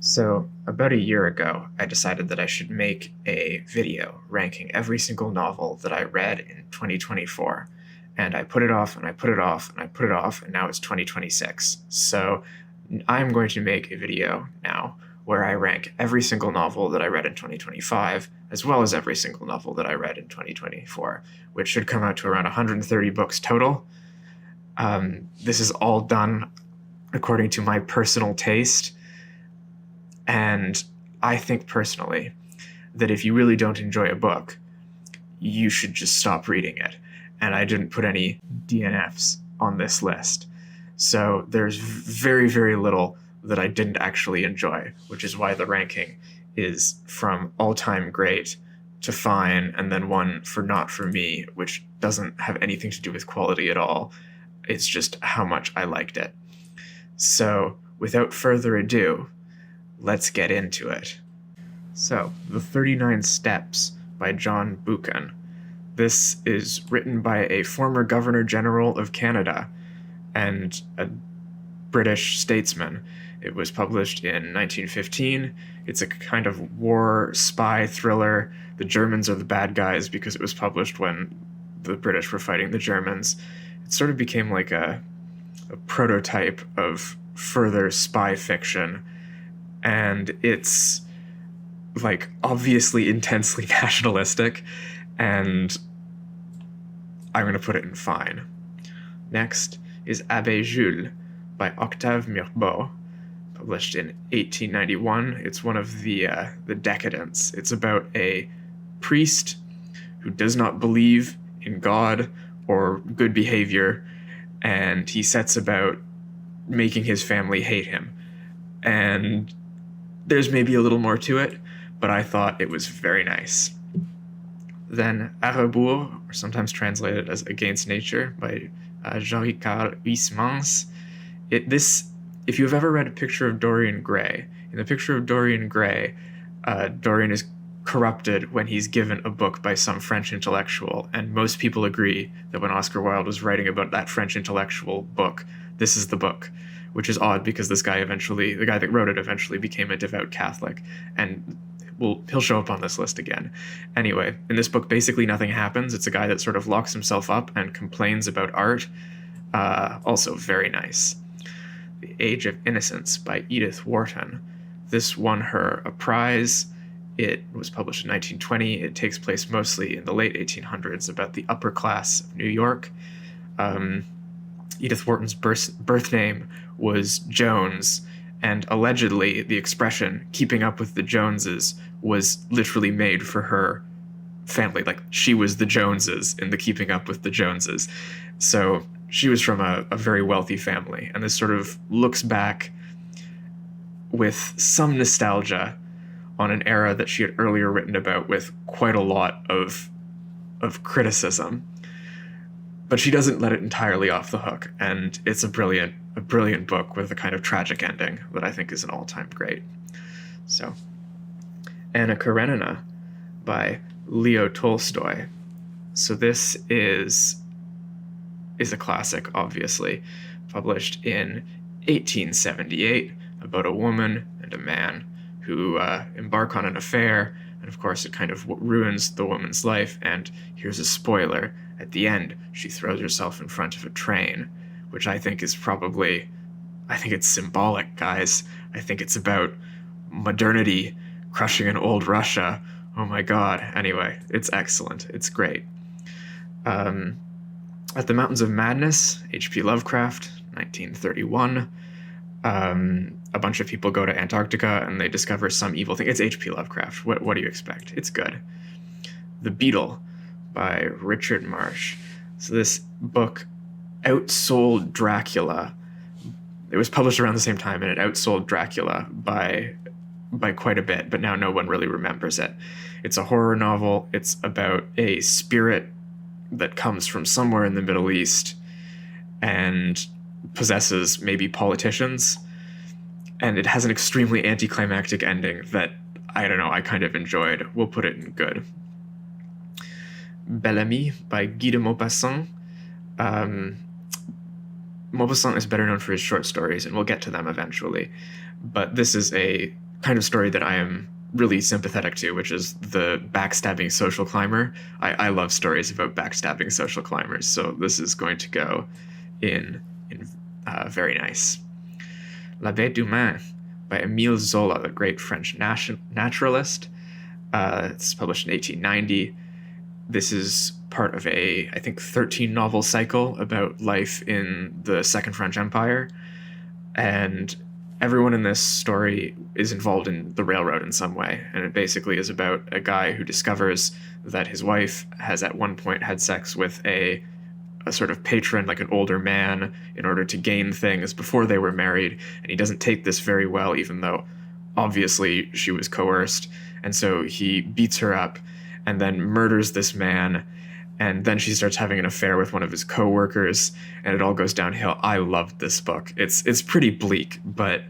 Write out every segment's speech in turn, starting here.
So, about a year ago, I decided that I should make a video ranking every single novel that I read in 2024. And I put it off and I put it off and I put it off, and now it's 2026. So, I'm going to make a video now where I rank every single novel that I read in 2025, as well as every single novel that I read in 2024, which should come out to around 130 books total. This is all done according to my personal taste. And I think personally that if you really don't enjoy a book, you should just stop reading it. And I didn't put any DNFs on this list. So there's very, very little that I didn't actually enjoy, which is why the ranking is from all-time great to fine, and then one for not for me, which doesn't have anything to do with quality at all. It's just how much I liked it. So without further ado, let's get into it. So, The 39 Steps by John Buchan. This is written by a former Governor General of Canada and a British statesman. It was published in 1915. It's a kind of war spy thriller. The Germans are the bad guys because it was published when the British were fighting the Germans. It sort of became like a prototype of further spy fiction, and it's like obviously intensely nationalistic, and I'm going to put it in fine. Next is Abbé Jules by Octave Mirbeau, published in 1891. It's one of the Decadents. It's about a priest who does not believe in God or good behavior, and he sets about making his family hate him. And there's maybe a little more to it, but I thought it was very nice. Then À rebours, or sometimes translated as Against Nature, by Jean-Ricard Huysmans. If you've ever read A Picture of Dorian Gray, in The Picture of Dorian Gray, Dorian is corrupted when he's given a book by some French intellectual, and most people agree that when Oscar Wilde was writing about that French intellectual book, this is the book, which is odd because the guy that wrote it eventually became a devout Catholic, and he'll show up on this list again. Anyway, in this book, basically nothing happens. It's a guy that sort of locks himself up and complains about art. Also very nice. The Age of Innocence by Edith Wharton. This won her a prize. It was published in 1920. It takes place mostly in the late 1800s, about the upper class of New York. Edith Wharton's birth name was Jones, and allegedly the expression keeping up with the Joneses was literally made for her family. Like, she was the Joneses in the keeping up with the Joneses. So she was from a very wealthy family, and this sort of looks back with some nostalgia on an era that she had earlier written about with quite a lot of criticism. But she doesn't let it entirely off the hook, and it's a brilliant book with a kind of tragic ending that I think is an all-time great. So, Anna Karenina by Leo Tolstoy. So this is a classic, obviously, published in 1878, about a woman and a man who embark on an affair, and of course it kind of ruins the woman's life, and here's a spoiler: at the end, she throws herself in front of a train, which I think it's symbolic, guys. I think it's about modernity crushing an old Russia. Oh my god. Anyway, it's excellent. It's great. At the Mountains of Madness, H.P. Lovecraft, 1931. A bunch of people go to Antarctica and they discover some evil thing. It's H.P. Lovecraft. What do you expect? It's good. The Beetle by Richard Marsh. So this book outsold Dracula. It was published around the same time, and it outsold Dracula by quite a bit, but now no one really remembers it. It's a horror novel. It's about a spirit that comes from somewhere in the Middle East and possesses maybe politicians, and it has an extremely anticlimactic ending that, I don't know, I kind of enjoyed. We'll put it in good. Bel-Ami by Guy de Maupassant. Maupassant is better known for his short stories, and we'll get to them eventually, but this is a kind of story that I am really sympathetic to, which is the backstabbing social climber. I love stories about backstabbing social climbers, so this is going to go in very nice. La Bête Humaine by Émile Zola, the great French naturalist. It's published in 1890. This is part of a, I think, 13 novel cycle about life in the Second French Empire. And everyone in this story is involved in the railroad in some way. And it basically is about a guy who discovers that his wife has at one point had sex with a sort of patron, like an older man, in order to gain things before they were married. And he doesn't take this very well, even though obviously she was coerced. And so he beats her up and then murders this man. And then she starts having an affair with one of his co-workers, and it all goes downhill. I loved this book. It's pretty bleak, but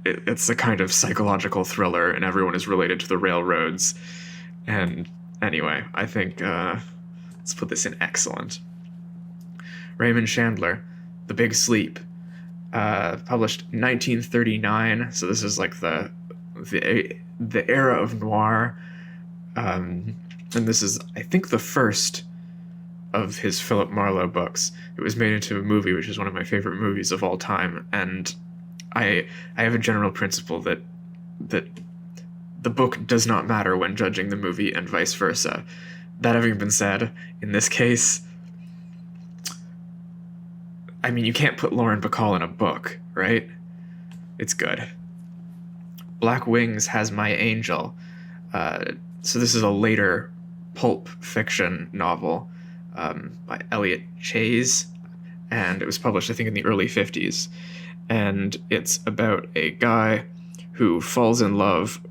it's a kind of psychological thriller, and everyone is related to the railroads. And anyway, I think let's put this in excellent. Raymond Chandler, The Big Sleep, published 1939. So this is like the era of noir. And this is, I think, the first of his Philip Marlowe books. It was made into a movie, which is one of my favorite movies of all time. And I have a general principle that the book does not matter when judging the movie and vice versa. That having been said, in this case, I mean, you can't put Lauren Bacall in a book, right? It's good. Black Wings has My Angel. So this is a later pulp fiction novel by Elliot Chase, and it was published, I think, in the early 50s. And it's about a guy who falls in love,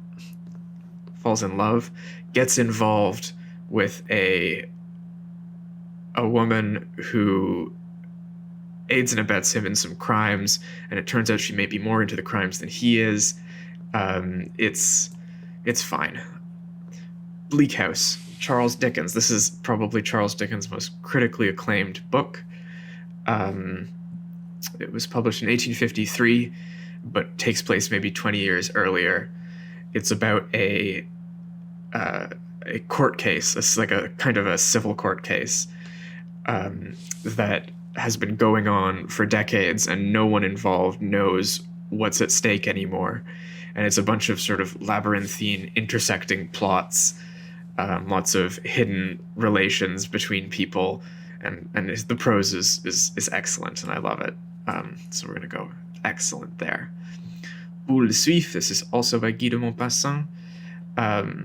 gets involved with a woman who aids and abets him in some crimes, and it turns out she may be more into the crimes than he is. It's fine. Bleak House, Charles Dickens. This is probably Charles Dickens' most critically acclaimed book. It was published in 1853, but takes place maybe 20 years earlier. It's about a court case. It's like a kind of a civil court case that has been going on for decades, and no one involved knows what's at stake anymore. And it's a bunch of sort of labyrinthine intersecting plots, lots of hidden relations between people, and the prose is excellent, and I love it. So we're going to go excellent there. Boule Suif, this is also by Guy de Maupassant.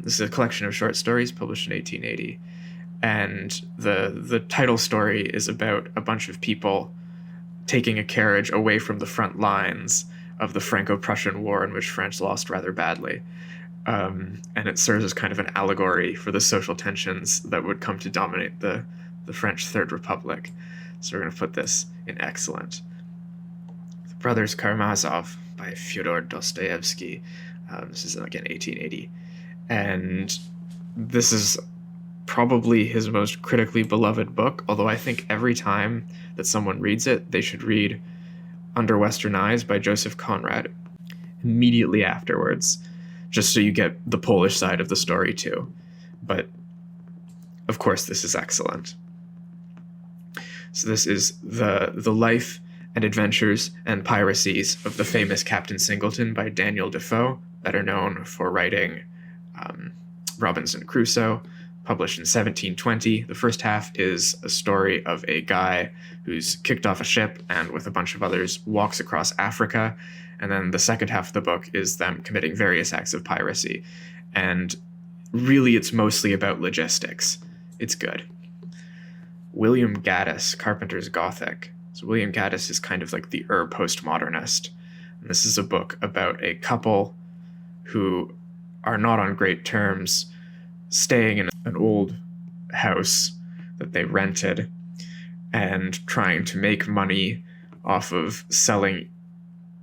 This is a collection of short stories published in 1880. And the title story is about a bunch of people taking a carriage away from the front lines of the Franco-Prussian War, in which France lost rather badly. And it serves as kind of an allegory for the social tensions that would come to dominate the French Third Republic. So we're going to put this in excellent. The Brothers Karamazov by Fyodor Dostoevsky. This is, again, 1880. And this is probably his most critically beloved book, although I think every time that someone reads it, they should read Under Western Eyes by Joseph Conrad immediately afterwards, just so you get the Polish side of the story too. But of course, this is excellent. So this is the life and adventures and piracies of the famous Captain Singleton by Daniel Defoe, better known for writing Robinson Crusoe, published in 1720. The first half is a story of a guy who's kicked off a ship and with a bunch of others walks across Africa. And then the second half of the book is them committing various acts of piracy. And really, it's mostly about logistics. It's good. William Gaddis, Carpenter's Gothic. So William Gaddis is kind of like the postmodernist. And this is a book about a couple who are not on great terms, staying in an old house that they rented and trying to make money off of selling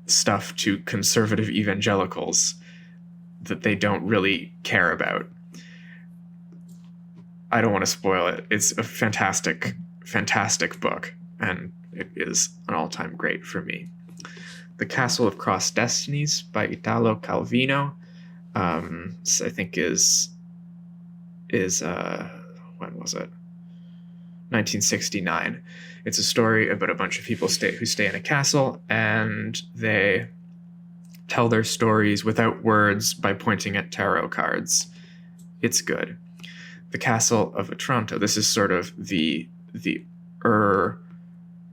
stuff to conservative evangelicals that they don't really care about. I don't want to spoil it. It's a fantastic, fantastic book, and it is an all-time great for me. The Castle of Cross Destinies by Italo Calvino. I think is when was it? 1969. It's a story about a bunch of people who stay in a castle, and they tell their stories without words by pointing at tarot cards. It's good. The Castle of Otranto. This is sort of the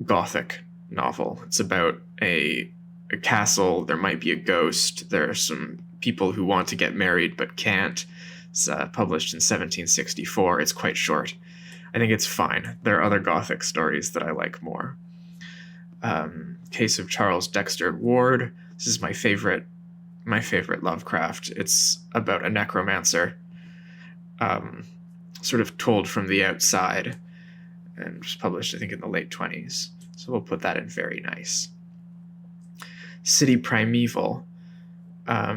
Gothic novel. It's about a castle. There might be a ghost. There are some people who want to get married but can't. It's published in 1764. It's quite short. I think it's fine. There are other Gothic stories that I like more. Case of Charles Dexter Ward. This is my favorite Lovecraft. It's about a necromancer, sort of told from the outside, and was published, I think, in the late 20s. So we'll put that in very nice. City Primeval, I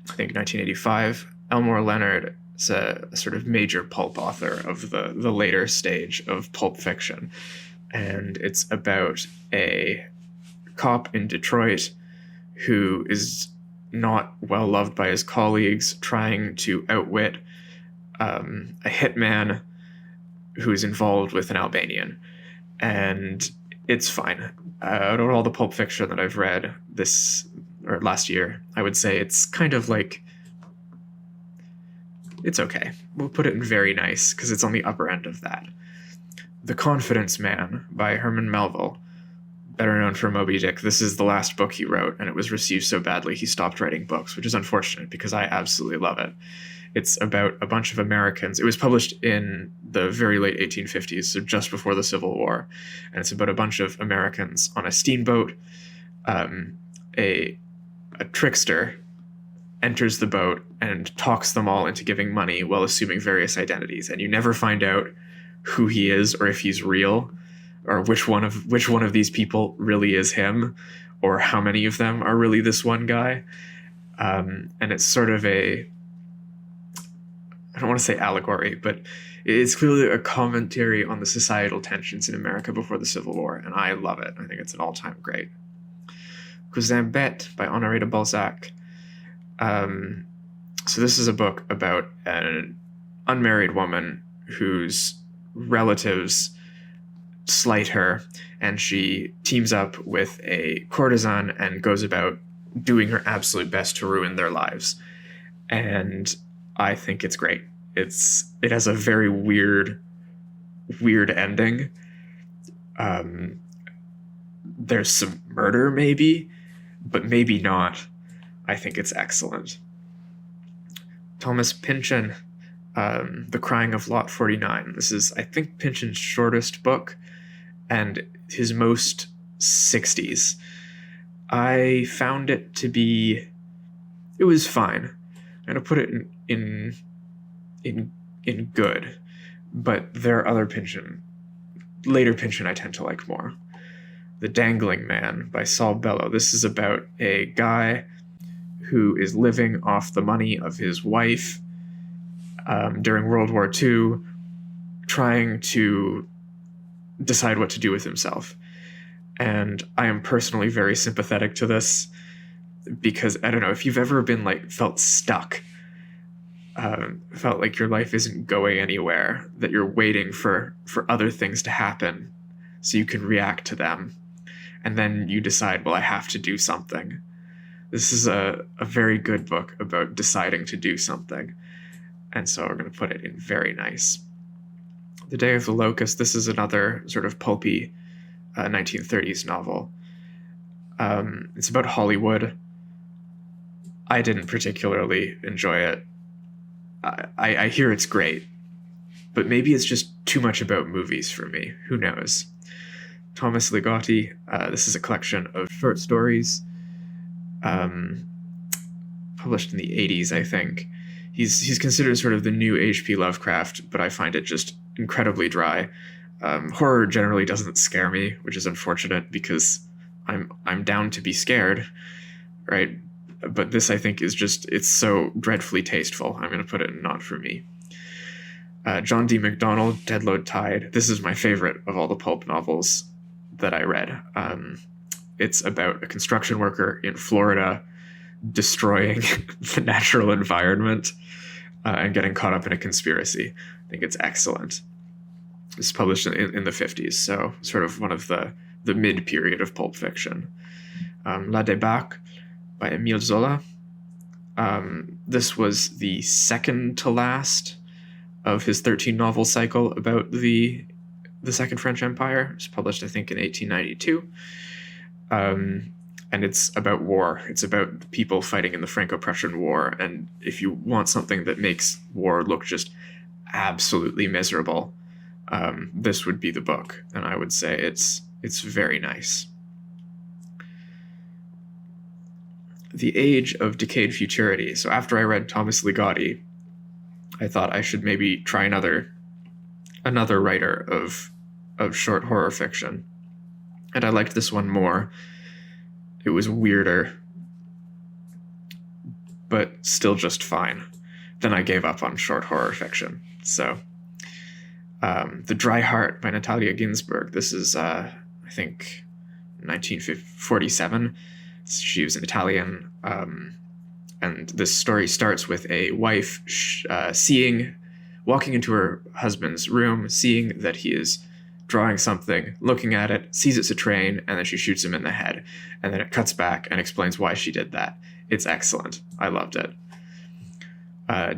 think 1985. Elmore Leonard is a sort of major pulp author of the later stage of pulp fiction. And it's about a cop in Detroit who is not well loved by his colleagues, trying to outwit a hitman who is involved with an Albanian. And it's fine. Out of all the pulp fiction that I've read last year, I would say it's kind of like, it's okay. We'll put it in very nice because it's on the upper end of that. The Confidence Man by Herman Melville, better known for Moby Dick. This is the last book he wrote, and it was received so badly he stopped writing books, which is unfortunate because I absolutely love it. It's about a bunch of Americans. It was published in the very late 1850s, so just before the Civil War. And it's about a bunch of Americans on a steamboat. A trickster enters the boat and talks them all into giving money while assuming various identities. And you never find out who he is or if he's real, or which one of these people really is him, or how many of them are really this one guy. And it's sort of I don't want to say allegory, but it's clearly a commentary on the societal tensions in America before the Civil War, and I love it. I think it's an all-time great. Cousin Bette by Honoré de Balzac. So this is a book about an unmarried woman whose relatives slight her, and she teams up with a courtesan and goes about doing her absolute best to ruin their lives. And I think it's great. It has a very weird ending. There's some murder maybe, but maybe not. I think it's excellent. Thomas Pynchon, The Crying of Lot 49. This is, I think, Pynchon's shortest book and his most 60s. I found it to be, it was fine. I'm going to put it in good, but there are other later Pynchon I tend to like more. The Dangling Man by Saul Bellow. This is about a guy who is living off the money of his wife during World War II, trying to decide what to do with himself. And I am personally very sympathetic to this because, I don't know, if you've ever been felt stuck, felt like your life isn't going anywhere, that you're waiting for other things to happen so you can react to them, and then you decide, well, I have to do something. This is a very good book about deciding to do something, and so we're going to put it in very nice. The Day of the Locust. This is another sort of pulpy 1930s novel. It's about Hollywood. I didn't particularly enjoy it. I hear it's great, but maybe it's just too much about movies for me. Who knows? Thomas Ligotti. This is a collection of short stories published in the 80s, I think. He's considered sort of the new H.P. Lovecraft, but I find it just incredibly dry. Horror generally doesn't scare me, which is unfortunate because I'm down to be scared, right? But this, I think, is just, it's so dreadfully tasteful. I'm going to put it in not for me. John D. MacDonald, Deadload Tide. This is my favorite of all the pulp novels that I read. It's about a construction worker in Florida destroying the natural environment and getting caught up in a conspiracy. I think it's excellent. It's published in the 50s, so sort of one of the mid-period of pulp fiction. La Débâcle by Émile Zola. This was the second to last of his 13-novel cycle about the Second French Empire. It was published, I think, in 1892. And it's about war. It's about people fighting in the Franco-Prussian War. And if you want something that makes war look just absolutely miserable, this would be the book. And I would say it's very nice. The Age of Decayed Futurity. So after I read Thomas Ligotti, I thought I should maybe try another writer of short horror fiction. And I liked this one more. It was weirder, but still just fine. Then I gave up on short horror fiction. So, The Dry Heart by Natalia Ginzburg. This is, I think, 1947. She was an Italian, and this story starts with a wife walking into her husband's room, seeing that he is drawing something, looking at it, sees it's a train, and then she shoots him in the head. And then it cuts back and explains why she did that. It's excellent. I loved it.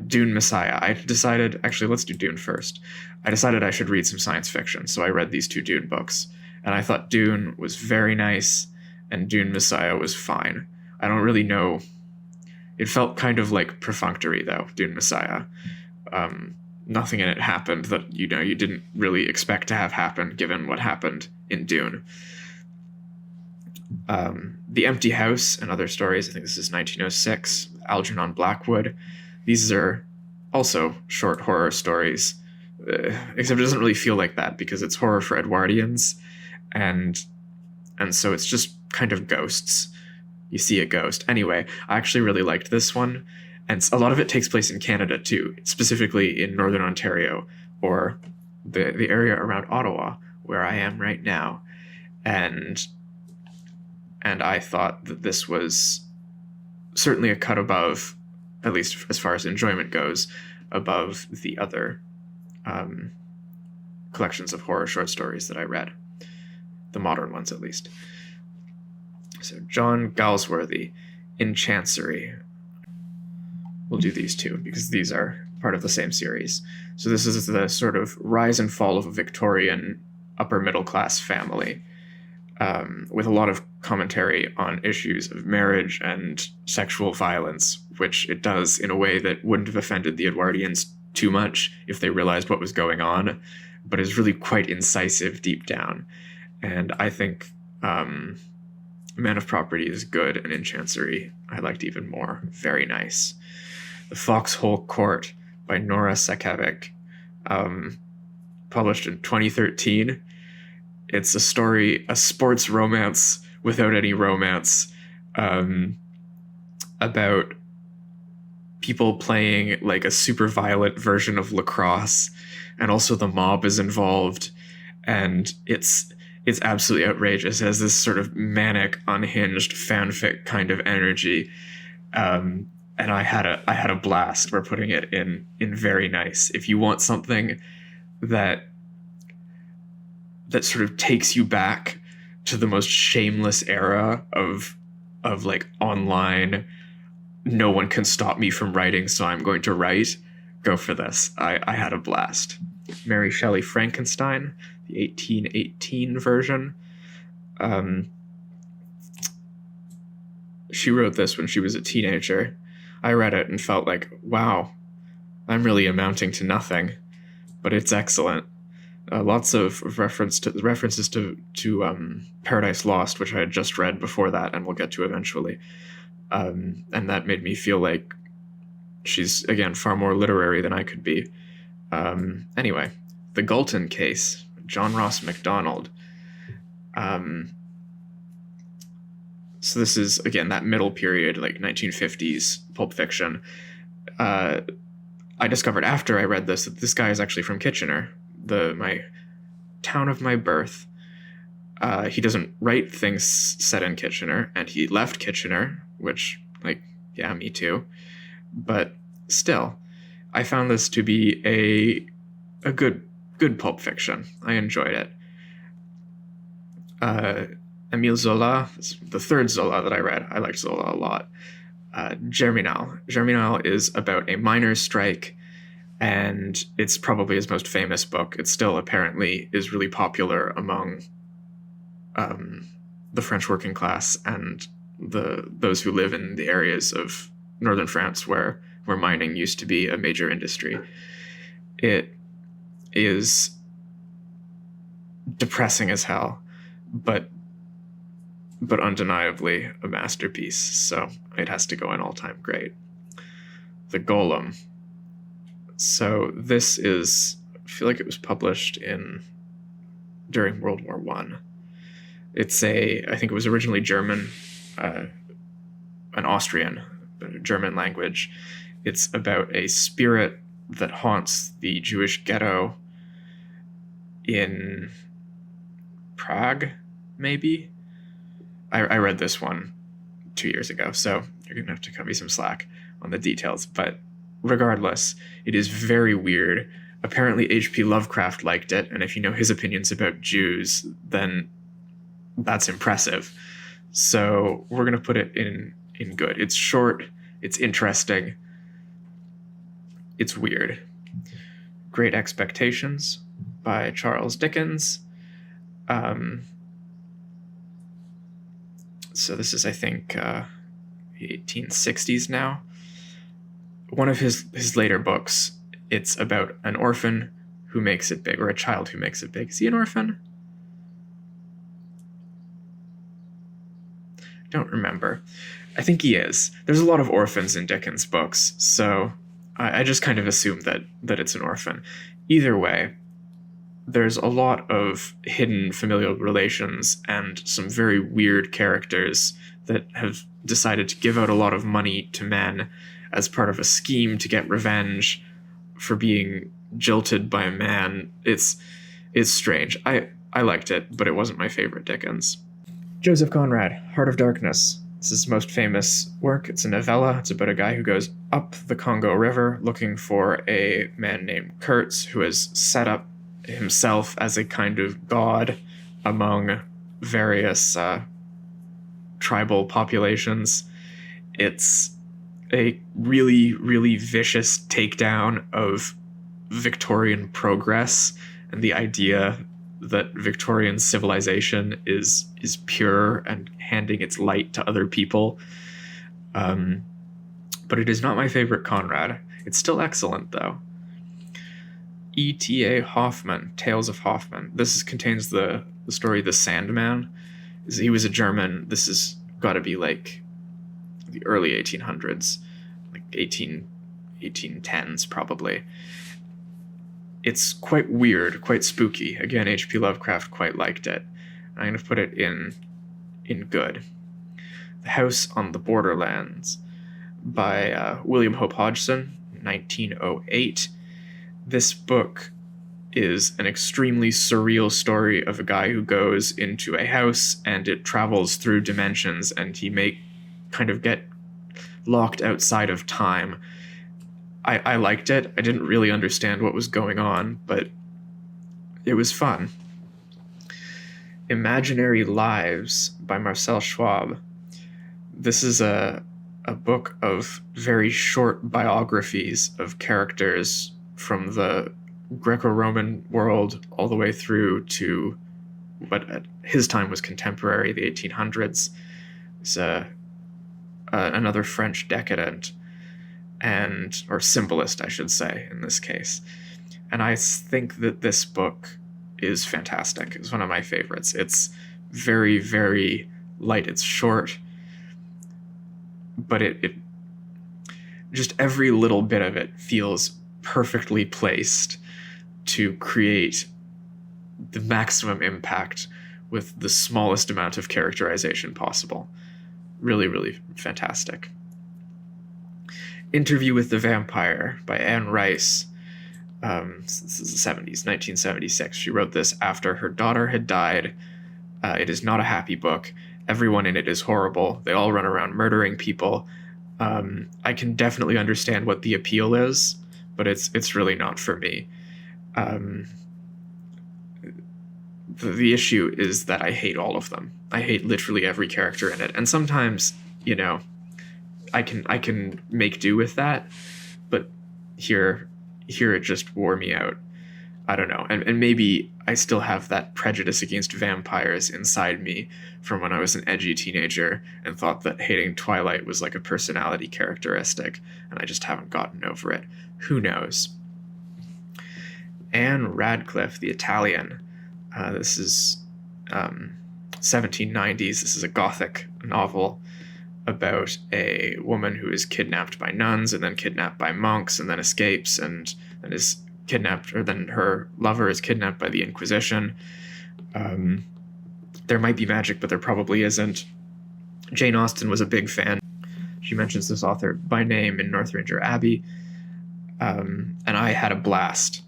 Dune Messiah. I decided, actually, let's do Dune first. I decided I should read some science fiction, so I read these two Dune books. And I thought Dune was very nice, and Dune Messiah was fine. I don't really know. It felt kind of like perfunctory, though, Dune Messiah. Nothing in it happened that, you didn't really expect to have happen, given what happened in Dune. The Empty House and Other Stories, I think this is 1906, Algernon Blackwood. These are also short horror stories, except it doesn't really feel like that because it's horror for Edwardians, and so it's just kind of ghosts. You see a ghost. Anyway, I actually really liked this one, and a lot of it takes place in Canada too, specifically in Northern Ontario, or the area around Ottawa, where I am right now. And I thought that this was certainly a cut above, at least as far as enjoyment goes, above the other collections of horror short stories that I read. The modern ones, at least. So John Galsworthy, In Chancery. We'll do these two, because these are part of the same series. So this is the sort of rise and fall of a Victorian upper-middle-class family, with a lot of commentary on issues of marriage and sexual violence, which it does in a way that wouldn't have offended the Edwardians too much if they realized what was going on, but is really quite incisive deep down. And I think Man of Property is good, and In Chancery I liked even more. Very nice. The Foxhole Court by Nora Sekevic, published in 2013. It's a story, a sports romance without any romance, about people playing like a super violent version of lacrosse, and also the mob is involved, and it's absolutely outrageous. It has this sort of manic, unhinged fanfic kind of energy, and I had a blast. We're putting it in very nice. If you want something that sort of takes you back to the most shameless era of like online, no one can stop me from writing, so I'm going to write, go for this. I had a blast. Mary Shelley Frankenstein, the 1818 version. She wrote this when she was a teenager. I read it and felt like, wow, I'm really amounting to nothing, but it's excellent. Lots of references to Paradise Lost, which I had just read before that, and we'll get to eventually. And that made me feel like she's, again, far more literary than I could be. Anyway, The Galton Case, John Ross Macdonald. So this is, again, that middle period, like 1950s pulp fiction. I discovered after I read this that this guy is actually from Kitchener, my town of my birth. He doesn't write things set in Kitchener, and he left Kitchener, which, like, yeah, me too. But still, I found this to be a good pulp fiction. I enjoyed it. Emile Zola, the third Zola that I read. I liked Zola a lot. Germinal. Germinal is about a miners' strike, and it's probably his most famous book. It still apparently is really popular among the French working class and those who live in the areas of northern France where mining used to be a major industry. It is depressing as hell, but undeniably a masterpiece, so it has to go in all-time great. The Golem. So this is, I feel like it was published during World War I. It's I think it was originally German, an Austrian, German language. It's about a spirit that haunts the Jewish ghetto in Prague, maybe? I read this one 2 years ago, so you're going to have to cut me some slack on the details. But regardless, it is very weird. Apparently H.P. Lovecraft liked it, and if you know his opinions about Jews, then that's impressive. So we're going to put it in good. It's short, it's interesting, it's weird. Great Expectations by Charles Dickens. So this is, I think, 1860s now. One of his later books, it's about an orphan who makes it big, or a child who makes it big. Is he an orphan? I don't remember. I think he is. There's a lot of orphans in Dickens' books, so I just kind of assume that it's an orphan. Either way, there's a lot of hidden familial relations and some very weird characters that have decided to give out a lot of money to men as part of a scheme to get revenge for being jilted by a man. It's strange. I liked it, but it wasn't my favorite Dickens. Joseph Conrad, Heart of Darkness. It's his most famous work. It's a novella. It's about a guy who goes up the Congo River looking for a man named Kurtz, who has set up himself as a kind of god among various tribal populations. It's a really, really vicious takedown of Victorian progress and the idea that Victorian civilization is pure and handing its light to other people. But it is not my favorite Conrad. It's still excellent, though. E.T.A. Hoffmann, Tales of Hoffmann. This contains the story The Sandman. He was a German. This has got to be like the early 1800s, like 1810s probably. It's quite weird, quite spooky. Again, H.P. Lovecraft quite liked it. I'm going to put it in good. The House on the Borderlands by William Hope Hodgson, 1908. This book is an extremely surreal story of a guy who goes into a house and it travels through dimensions, and he may kind of get locked outside of time. I liked it. I didn't really understand what was going on, but it was fun. Imaginary Lives by Marcel Schwab. This is a book of very short biographies of characters from the Greco-Roman world all the way through to what at his time was contemporary, the 1800s. It's another French decadent, or symbolist, I should say, in this case. And I think that this book is fantastic. It's one of my favorites. It's very, very light. It's short, but it just every little bit of it feels perfectly placed to create the maximum impact with the smallest amount of characterization possible. Really, really fantastic. Interview with the Vampire by Anne Rice. This is the 70s, 1976. She wrote this after her daughter had died It is not a happy book. Everyone in it is horrible. They all run around murdering people. I can definitely understand what the appeal is, but it's really not for me. Um, the issue is that I hate all of them. I hate literally every character in it, and sometimes, you know, I can make do with that, but here it just wore me out. I don't know. And maybe I still have that prejudice against vampires inside me from when I was an edgy teenager and thought that hating Twilight was like a personality characteristic, and I just haven't gotten over it. Who knows? Anne Radcliffe, the Italian. This is 1790s. This is a Gothic novel about a woman who is kidnapped by nuns and then kidnapped by monks and then escapes and is kidnapped, or then her lover is kidnapped by the Inquisition. There might be magic, but there probably isn't. Jane Austen was a big fan. She mentions this author by name in Northanger Abbey, and I had a blast.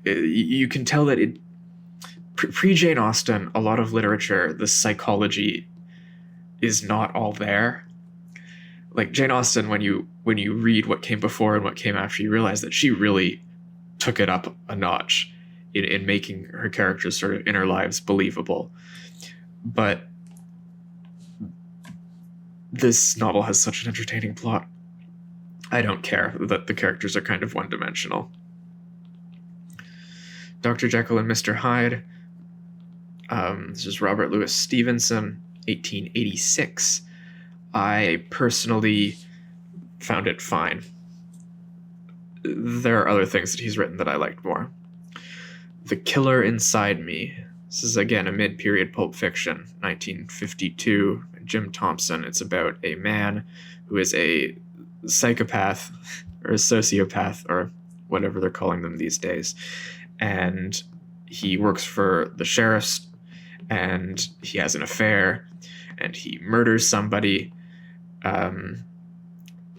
You can tell that pre Jane Austen, a lot of literature, the psychology is not all there. Like Jane Austen, when you read what came before and what came after, you realize that she really took it up a notch in making her characters' sort of inner lives believable. But this novel has such an entertaining plot. I don't care that the characters are kind of one-dimensional. Dr. Jekyll and Mr. Hyde. This is Robert Louis Stevenson, 1886. I personally found it fine. There are other things that he's written that I liked more. The Killer Inside Me. This is, again, a mid-period pulp fiction, 1952, Jim Thompson. It's about a man who is a psychopath or a sociopath or whatever they're calling them these days. And he works for the sheriff's, and he has an affair, and he murders somebody.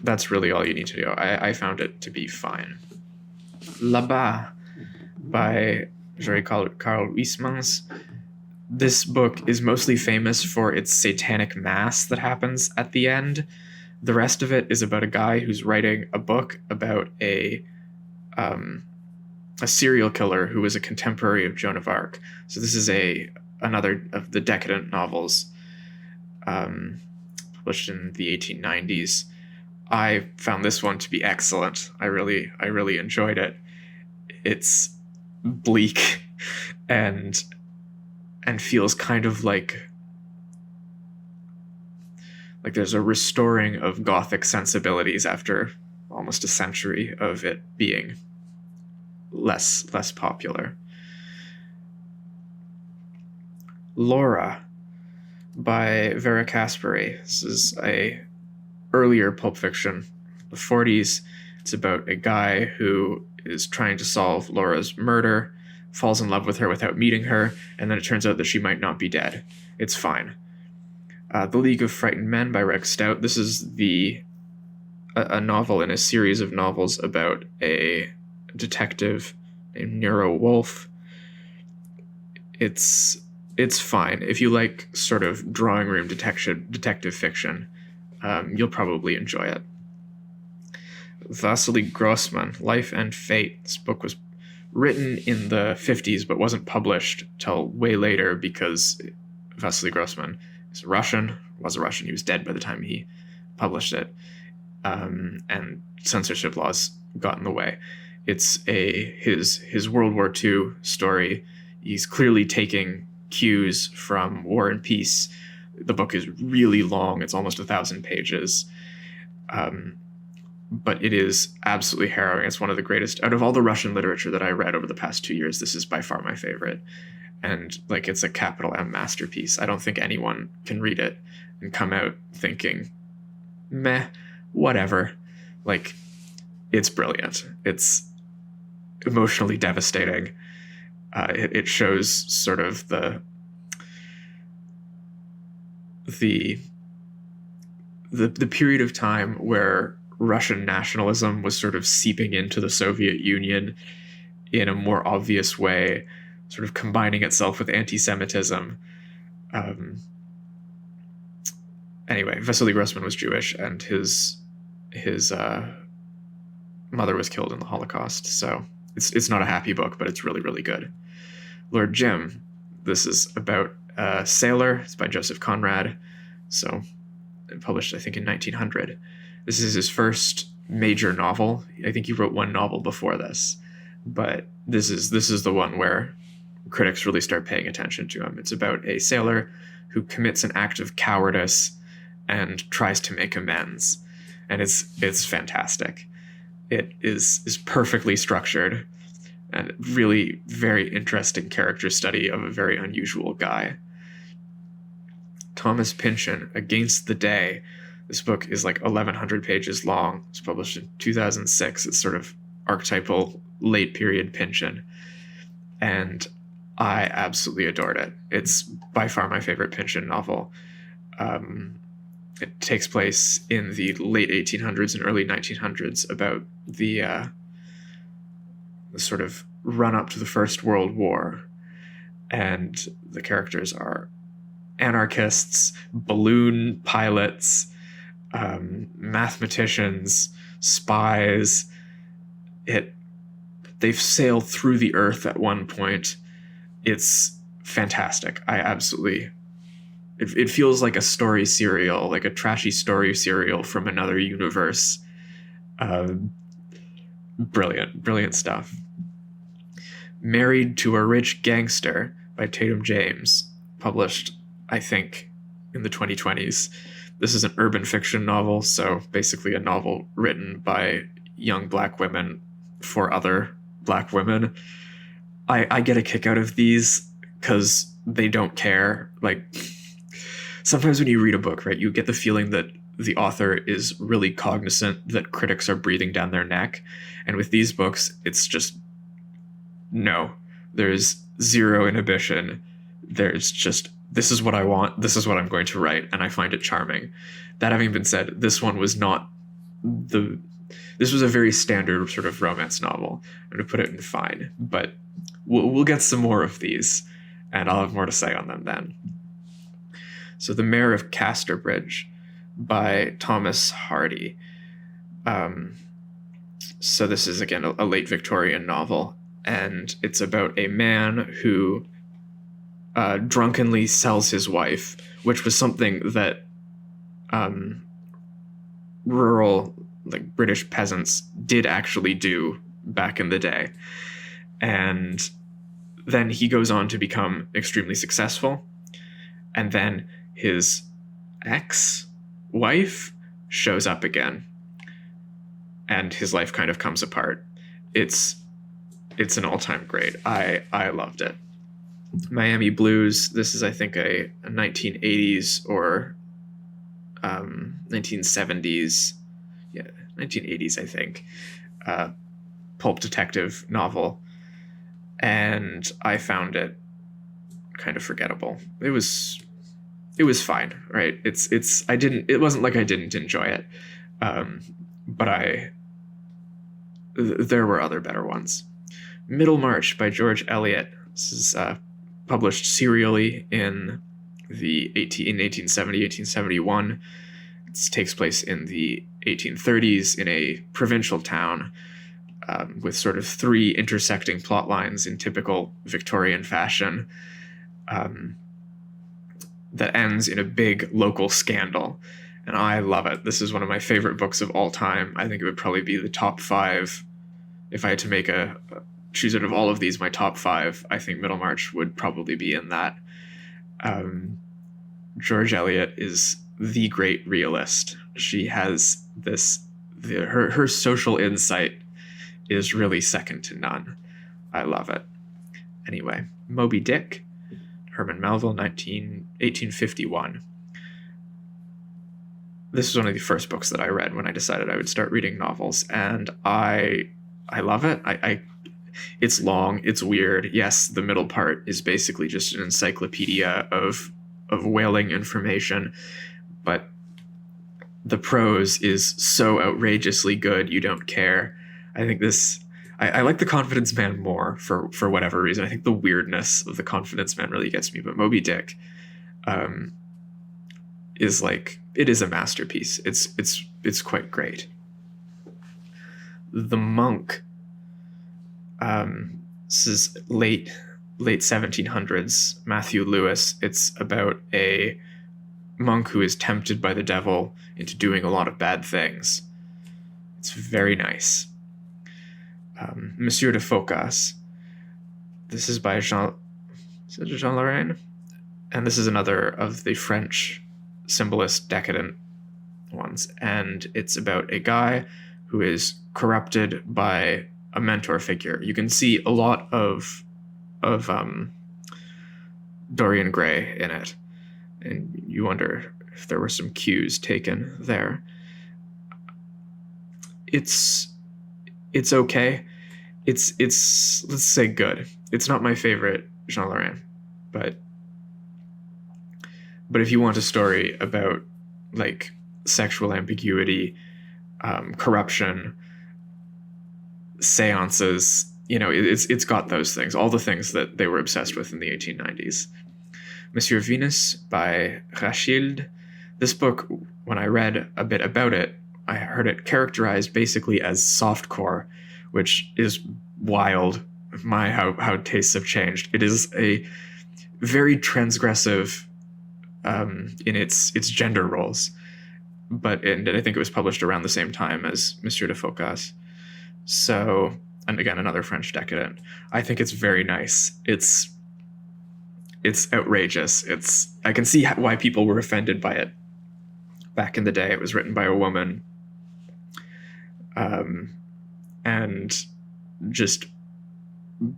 That's really all you need to know. I found it to be fine. Là-bas by Carl Huysmans. This book is mostly famous for its satanic mass that happens at the end. The rest of it is about a guy who's writing a book about a serial killer who was a contemporary of Joan of Arc. So this is another of the decadent novels published in the 1890s. I found this one to be excellent. I really enjoyed it. It's bleak and feels kind of like there's a restoring of Gothic sensibilities after almost a century of it being less popular. Laura by Vera Caspary. This is a earlier pulp fiction, the 40s. It's about a guy who is trying to solve Laura's murder, falls in love with her without meeting her, and then it turns out that she might not be dead. It's fine. The League of Frightened Men by Rex Stout. This is a novel in a series of novels about a detective named Nero Wolfe. It's fine. If you like sort of drawing room detective fiction, you'll probably enjoy it. Vasily Grossman, Life and Fate. This book was written in the 50s but wasn't published till way later because Vasily Grossman was a Russian. He was dead by the time he published it, and censorship laws got in the way. It's his World War II story. He's clearly taking cues from War and Peace. The book is really long. It's almost 1,000 pages. But it is absolutely harrowing. It's one of the greatest out of all the Russian literature that I read over the past 2 years. This is by far my favorite. And it's a capital M masterpiece. I don't think anyone can read it and come out thinking, meh, whatever. It's brilliant. It's emotionally devastating. It shows sort of the period of time where Russian nationalism was sort of seeping into the Soviet Union in a more obvious way, sort of combining itself with anti-Semitism. Anyway, Vasily Grossman was Jewish, and his mother was killed in the Holocaust. So it's not a happy book, but it's really, really good. Lord Jim. This is about a sailor. It's by Joseph Conrad. So published, I think, in 1900. This is his first major novel. I think he wrote one novel before this, but this is the one where critics really start paying attention to him. It's about a sailor who commits an act of cowardice and tries to make amends, and it's fantastic. It is perfectly structured and really very interesting character study of a very unusual guy. Thomas Pynchon, Against the Day. This book is like 1,100 pages long. It's published in 2006. It's sort of archetypal late period Pynchon, and I absolutely adored it. It's by far my favorite Pynchon novel. It takes place in the late 1800s and early 1900s, about the sort of run up to the First World War, and the characters are anarchists, balloon pilots, mathematicians, spies. They've sailed through the earth at one point. It's fantastic. It feels like a story serial, like a trashy story serial from another universe. Brilliant stuff. Married to a Rich Gangster by Tatum James, published, I think, in the 2020s. This is an urban fiction novel, so basically a novel written by young Black women for other Black women. I get a kick out of these because they don't care. Like, sometimes when you read a book, right, you get the feeling that the author is really cognizant that critics are breathing down their neck. And with these books, it's just, no, there's zero inhibition. There's just, this is what I want, this is what I'm going to write, and I find it charming. That having been said, this one was not this was a very standard sort of romance novel. I'm going to put it in fine, but we'll get some more of these, and I'll have more to say on them then. So The Mayor of Casterbridge by Thomas Hardy. So this is, again, a late Victorian novel, and it's about a man who drunkenly sells his wife, which was something that rural, like, British peasants did actually do back in the day. And then he goes on to become extremely successful, and then his ex-wife shows up again, and his life kind of comes apart. It's an all-time great. I loved it. Miami Blues. This is, I think, a 1980s or 1970s, 1980s, I think, pulp detective novel, and I found it kind of forgettable. It was fine, right? It wasn't like I didn't enjoy it, but there were other better ones. Middlemarch by George Eliot. This is published serially in 1870, 1871. It takes place in the 1830s in a provincial town, with sort of three intersecting plot lines in typical Victorian fashion, that ends in a big local scandal. And I love it. This is one of my favorite books of all time. I think it would probably be the top 5. If I had to make choose out of all of these, my top 5, I think Middlemarch would probably be in that. George Eliot is the great realist. She has her social insight is really second to none. I love it. Anyway, Moby Dick, Herman Melville, 1851. This was one of the first books that I read when I decided I would start reading novels, and I love it. It's long, it's weird. Yes, the middle part is basically just an encyclopedia of whaling information, but the prose is so outrageously good you don't care. I think I like The Confidence Man more for whatever reason. I think the weirdness of The Confidence Man really gets me, but Moby Dick, um, is like, it is a masterpiece. It's quite great. The Monk, this is late 1700s, Matthew Lewis. It's about a monk who is tempted by the devil into doing a lot of bad things. It's very nice. Monsieur de Phocas. This is by Jean Lorrain, and this is another of the French symbolist decadent ones, and it's about a guy who is corrupted by a mentor figure. You can see a lot of Dorian Gray in it, and you wonder if there were some cues taken there. It's okay. It's let's say good. It's not my favorite Jean Lorrain, but if you want a story about like sexual ambiguity, corruption, seances, it's got those things, all the things that they were obsessed with in the 1890s. Monsieur Venus by Rachilde. This book, when I read a bit about it, I heard it characterized basically as softcore, which is wild. How tastes have changed. It is a very transgressive in its gender roles, and I think it was published around the same time as Monsieur de Phocas. So, and again, another French decadent. I think it's very nice. It's outrageous. I can see why people were offended by it back in the day. It was written by a woman, and just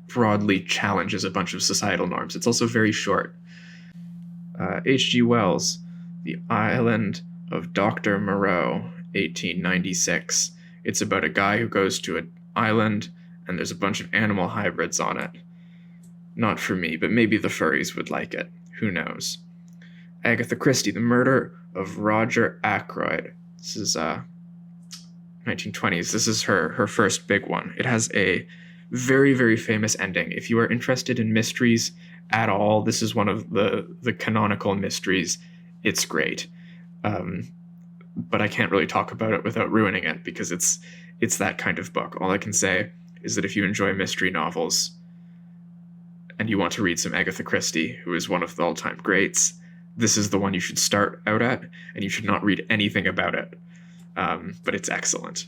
broadly challenges a bunch of societal norms. It's also very short. H.G. Wells, The Island of Dr. Moreau, 1896. It's about a guy who goes to an island and there's a bunch of animal hybrids on it. Not for me, but maybe the furries would like it. Who knows? Agatha Christie, The Murder of Roger Ackroyd. This is 1920s. This is her first big one. It has a very, very famous ending. If you are interested in mysteries at all, this is one of the canonical mysteries. It's great. But I can't really talk about it without ruining it, because it's that kind of book. All I can say is that if you enjoy mystery novels and you want to read some Agatha Christie, who is one of the all-time greats, this is the one you should start out at, and you should not read anything about it. But it's excellent.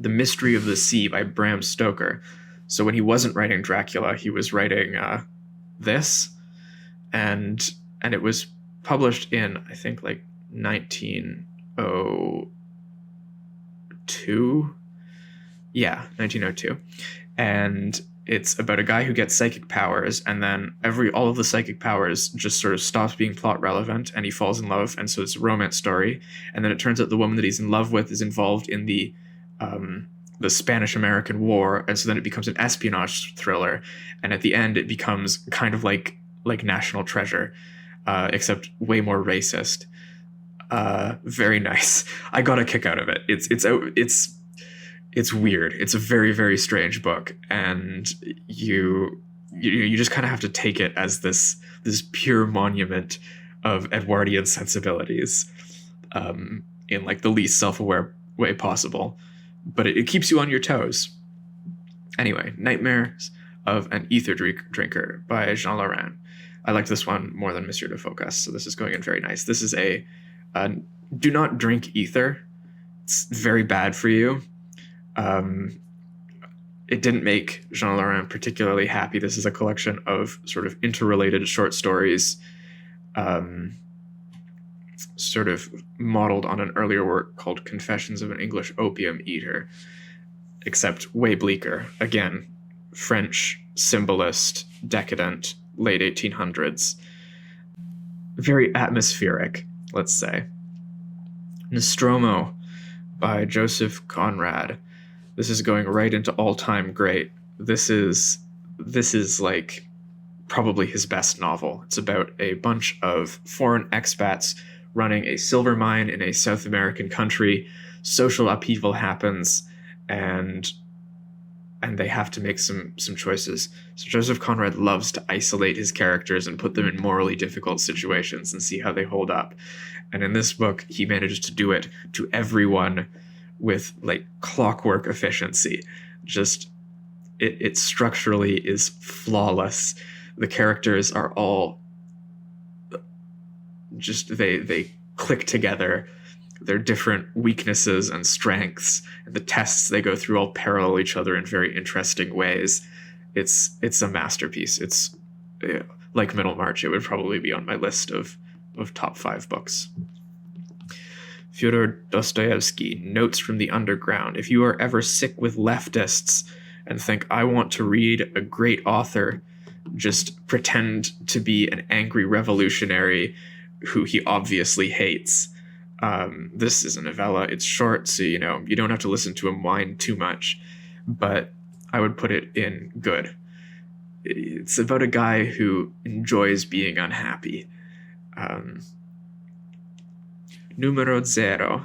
The Mystery of the Sea by Bram Stoker. So when he wasn't writing Dracula, he was writing this, and it was published in, I think, like 1902. Yeah, 1902. And it's about a guy who gets psychic powers, and then all of the psychic powers just sort of stops being plot relevant, and he falls in love, and so it's a romance story. And then it turns out the woman that he's in love with is involved in the Spanish-American War, and so then it becomes an espionage thriller, and at the end it becomes kind of like National Treasure, except way more racist. Very nice. I got a kick out of it. It's weird. It's a very, very strange book, and you just kind of have to take it as this pure monument of Edwardian sensibilities, in like the least self-aware way possible. But it keeps you on your toes. Anyway, Nightmares of an Ether Drinker by Jean Lorrain. I liked this one more than Monsieur de Phocas, so this is going in very nice. This is a do not drink ether. It's very bad for you. It didn't make Jean Lorrain particularly happy. This is a collection of sort of interrelated short stories, sort of modeled on an earlier work called Confessions of an English Opium Eater, except way bleaker. Again, French symbolist, decadent, late 1800s. Very atmospheric, let's say. Nostromo by Joseph Conrad. This is going right into all-time great. This is like probably his best novel. It's about a bunch of foreign expats running a silver mine in a South American country. Social upheaval happens, and and they have to make some choices. So Joseph Conrad loves to isolate his characters and put them in morally difficult situations and see how they hold up. And in this book, he manages to do it to everyone with like clockwork efficiency. Just it structurally is flawless. The characters are all just they click together. Their different weaknesses and strengths, and the tests they go through all parallel each other in very interesting ways. It's a masterpiece. It's like Middlemarch. It would probably be on my list of top 5 books. Fyodor Dostoevsky, Notes from the Underground. If you are ever sick with leftists and think, I want to read a great author just pretend to be an angry revolutionary who he obviously hates, this is a novella. It's short, so you don't have to listen to him whine too much, but I would put it in good. It's about a guy who enjoys being unhappy. Numero Zero.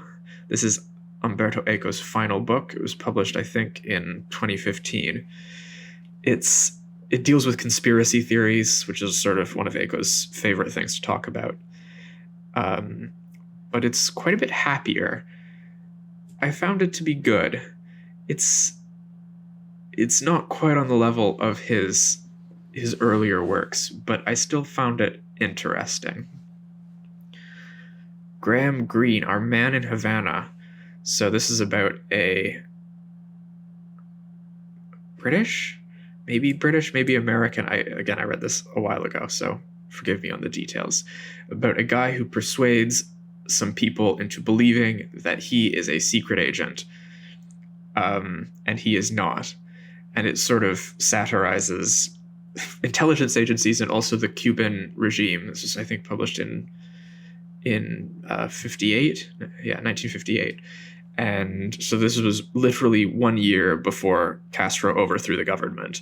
This is Umberto Eco's final book. It was published, I think, in 2015. It deals with conspiracy theories, which is sort of one of Eco's favorite things to talk about. But it's quite a bit happier. I found it to be good. It's not quite on the level of his earlier works, but I still found it interesting. Graham Greene, Our Man in Havana. So this is about a maybe American. I read this a while ago, so forgive me on the details. About a guy who persuades some people into believing that he is a secret agent, and he is not. And it sort of satirizes intelligence agencies and also the Cuban regime. This is, I think, published in 1958. And so this was literally 1 year before Castro overthrew the government.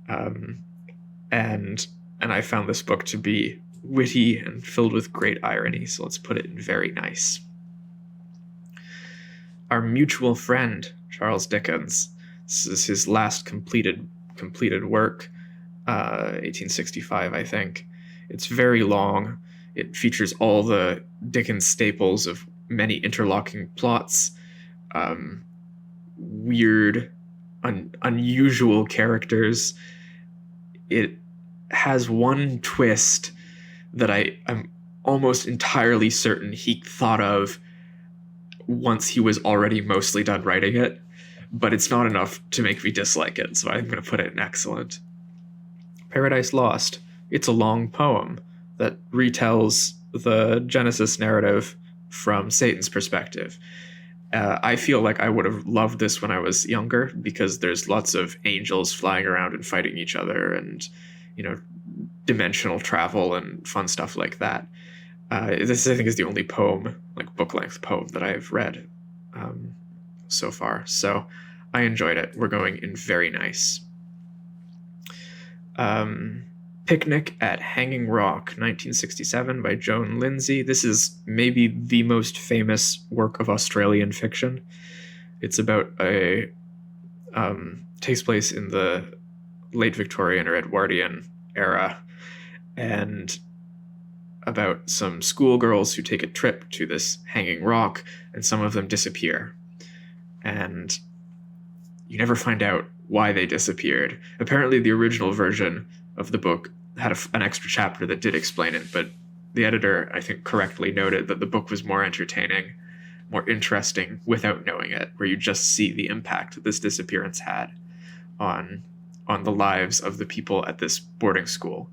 And I found this book to be witty and filled with great irony, so let's put it in very nice. Our Mutual Friend, Charles Dickens. This is his last completed work, 1865, I think. It's very long. It features all the Dickens staples of many interlocking plots, weird, unusual characters. It has one twist that I'm almost entirely certain he thought of once he was already mostly done writing it, but it's not enough to make me dislike it, so I'm going to put it in excellent. Paradise Lost. It's a long poem that retells the Genesis narrative from Satan's perspective. I feel like I would have loved this when I was younger, because there's lots of angels flying around and fighting each other, and dimensional travel and fun stuff like that. This, I think, is the only poem, like book-length poem, that I've read so far. So I enjoyed it. We're going in very nice. Picnic at Hanging Rock, 1967, by Joan Lindsay. This is maybe the most famous work of Australian fiction. It's about takes place in the late Victorian or Edwardian era, and about some schoolgirls who take a trip to this hanging rock, and some of them disappear. And you never find out why they disappeared. Apparently the original version of the book had an extra chapter that did explain it, but the editor, I think, correctly noted that the book was more entertaining, more interesting without knowing it, where you just see the impact that this disappearance had on the lives of the people at this boarding school.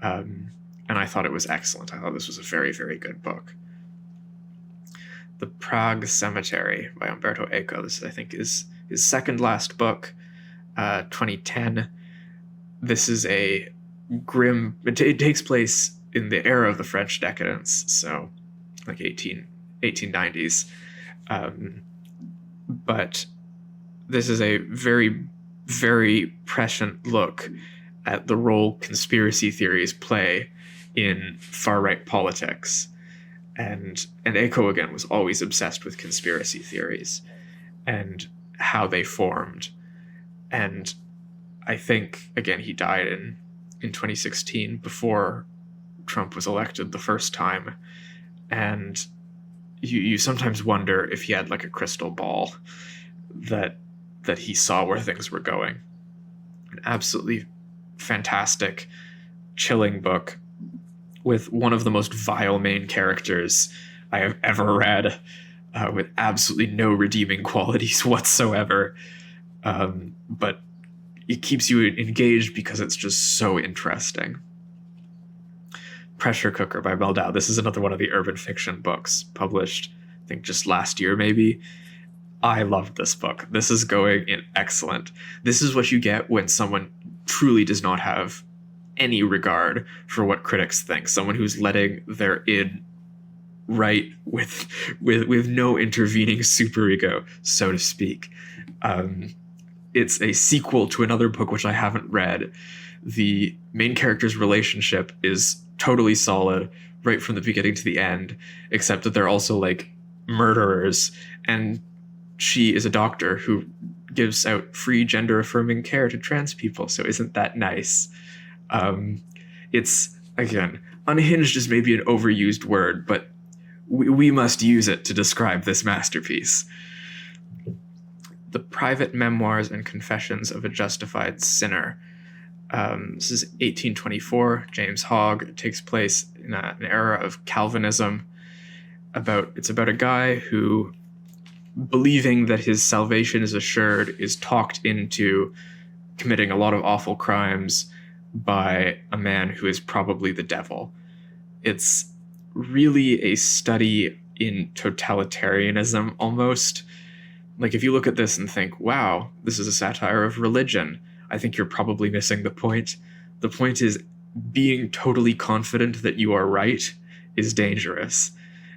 And I thought it was excellent. I thought this was a very, very good book. The Prague Cemetery by Umberto Eco. This, I think, is his second last book, 2010. This is a grim... It takes place in the era of the French decadence, so like 1890s. But this is a very, very prescient look at the role conspiracy theories play in far-right politics. And Eco, again, was always obsessed with conspiracy theories and how they formed. And I think, again, he died in 2016 before Trump was elected the first time. And you sometimes wonder if he had like a crystal ball that he saw where things were going. An absolutely fantastic, chilling book with one of the most vile main characters I have ever read, with absolutely no redeeming qualities whatsoever. But it keeps you engaged because it's just so interesting. Pressure Cooker by Mel Dow. This is another one of the urban fiction books published, I think, just last year, maybe. I loved this book. This is going in excellent. This is what you get when someone truly does not have any regard for what critics think. Someone who's letting their id write with no intervening superego, so to speak. It's a sequel to another book which I haven't read. The main character's relationship is totally solid right from the beginning to the end, except that they're also like murderers, and she is a doctor who gives out free gender affirming care to trans people. So isn't that nice? It's, again, unhinged is maybe an overused word, but we must use it to describe this masterpiece. The Private Memoirs and Confessions of a Justified Sinner. This is 1824. James Hogg. It takes place in an era of Calvinism. It's about a guy who, believing that his salvation is assured, is talked into committing a lot of awful crimes by a man who is probably the devil. It's really a study in totalitarianism, almost. Like, if you look at this and think, wow, this is a satire of religion, I think you're probably missing the point. The point is, being totally confident that you are right is dangerous.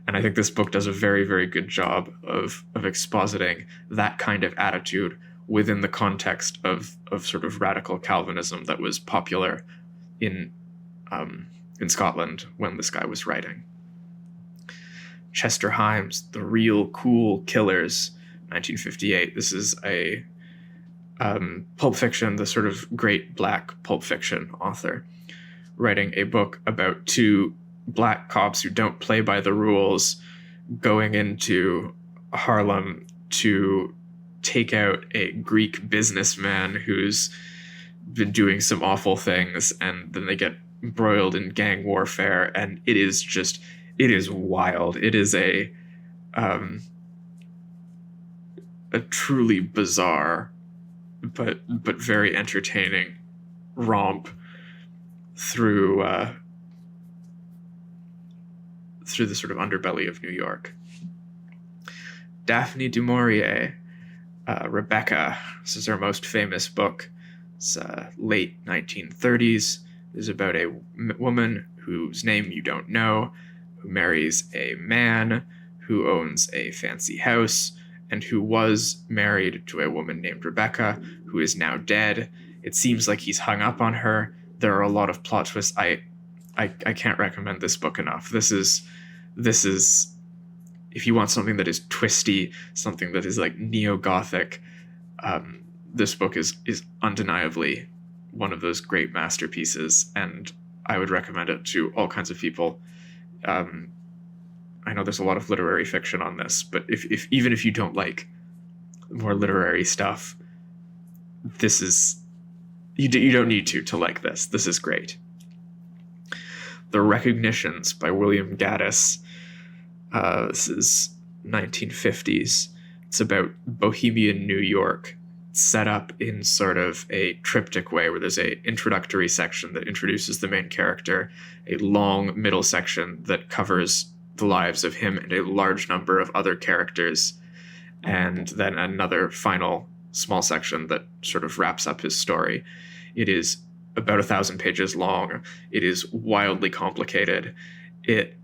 And I think this book does a very, very good job of expositing that kind of attitude within the context of sort of radical Calvinism that was popular in Scotland when this guy was writing. Chester Himes, The Real Cool Killers, 1958. This is a pulp fiction, the sort of great black pulp fiction author, writing a book about two black cops who don't play by the rules going into Harlem to take out a Greek businessman who's been doing some awful things, and then they get embroiled in gang warfare, and it is wild. It is a truly bizarre but very entertaining romp through the sort of underbelly of New York. Daphne du Maurier, Rebecca. This is her most famous book. It's late 1930s. It is about a woman whose name you don't know, who marries a man who owns a fancy house and who was married to a woman named Rebecca, who is now dead. It seems like he's hung up on her. There are a lot of plot twists. I can't recommend this book enough. This is if you want something that is twisty, something that is like neo-Gothic, this book is undeniably one of those great masterpieces, and I would recommend it to all kinds of people. I know there's a lot of literary fiction on this, but if even if you don't like more literary stuff, this is you don't need to like this. This is great. The Recognitions by William Gaddis. This is 1950s. It's about Bohemian New York, set up in sort of a triptych way where there's a introductory section that introduces the main character, a long middle section that covers the lives of him and a large number of other characters, and then another final small section that sort of wraps up his story. It is about 1,000 pages long. It is wildly complicated. It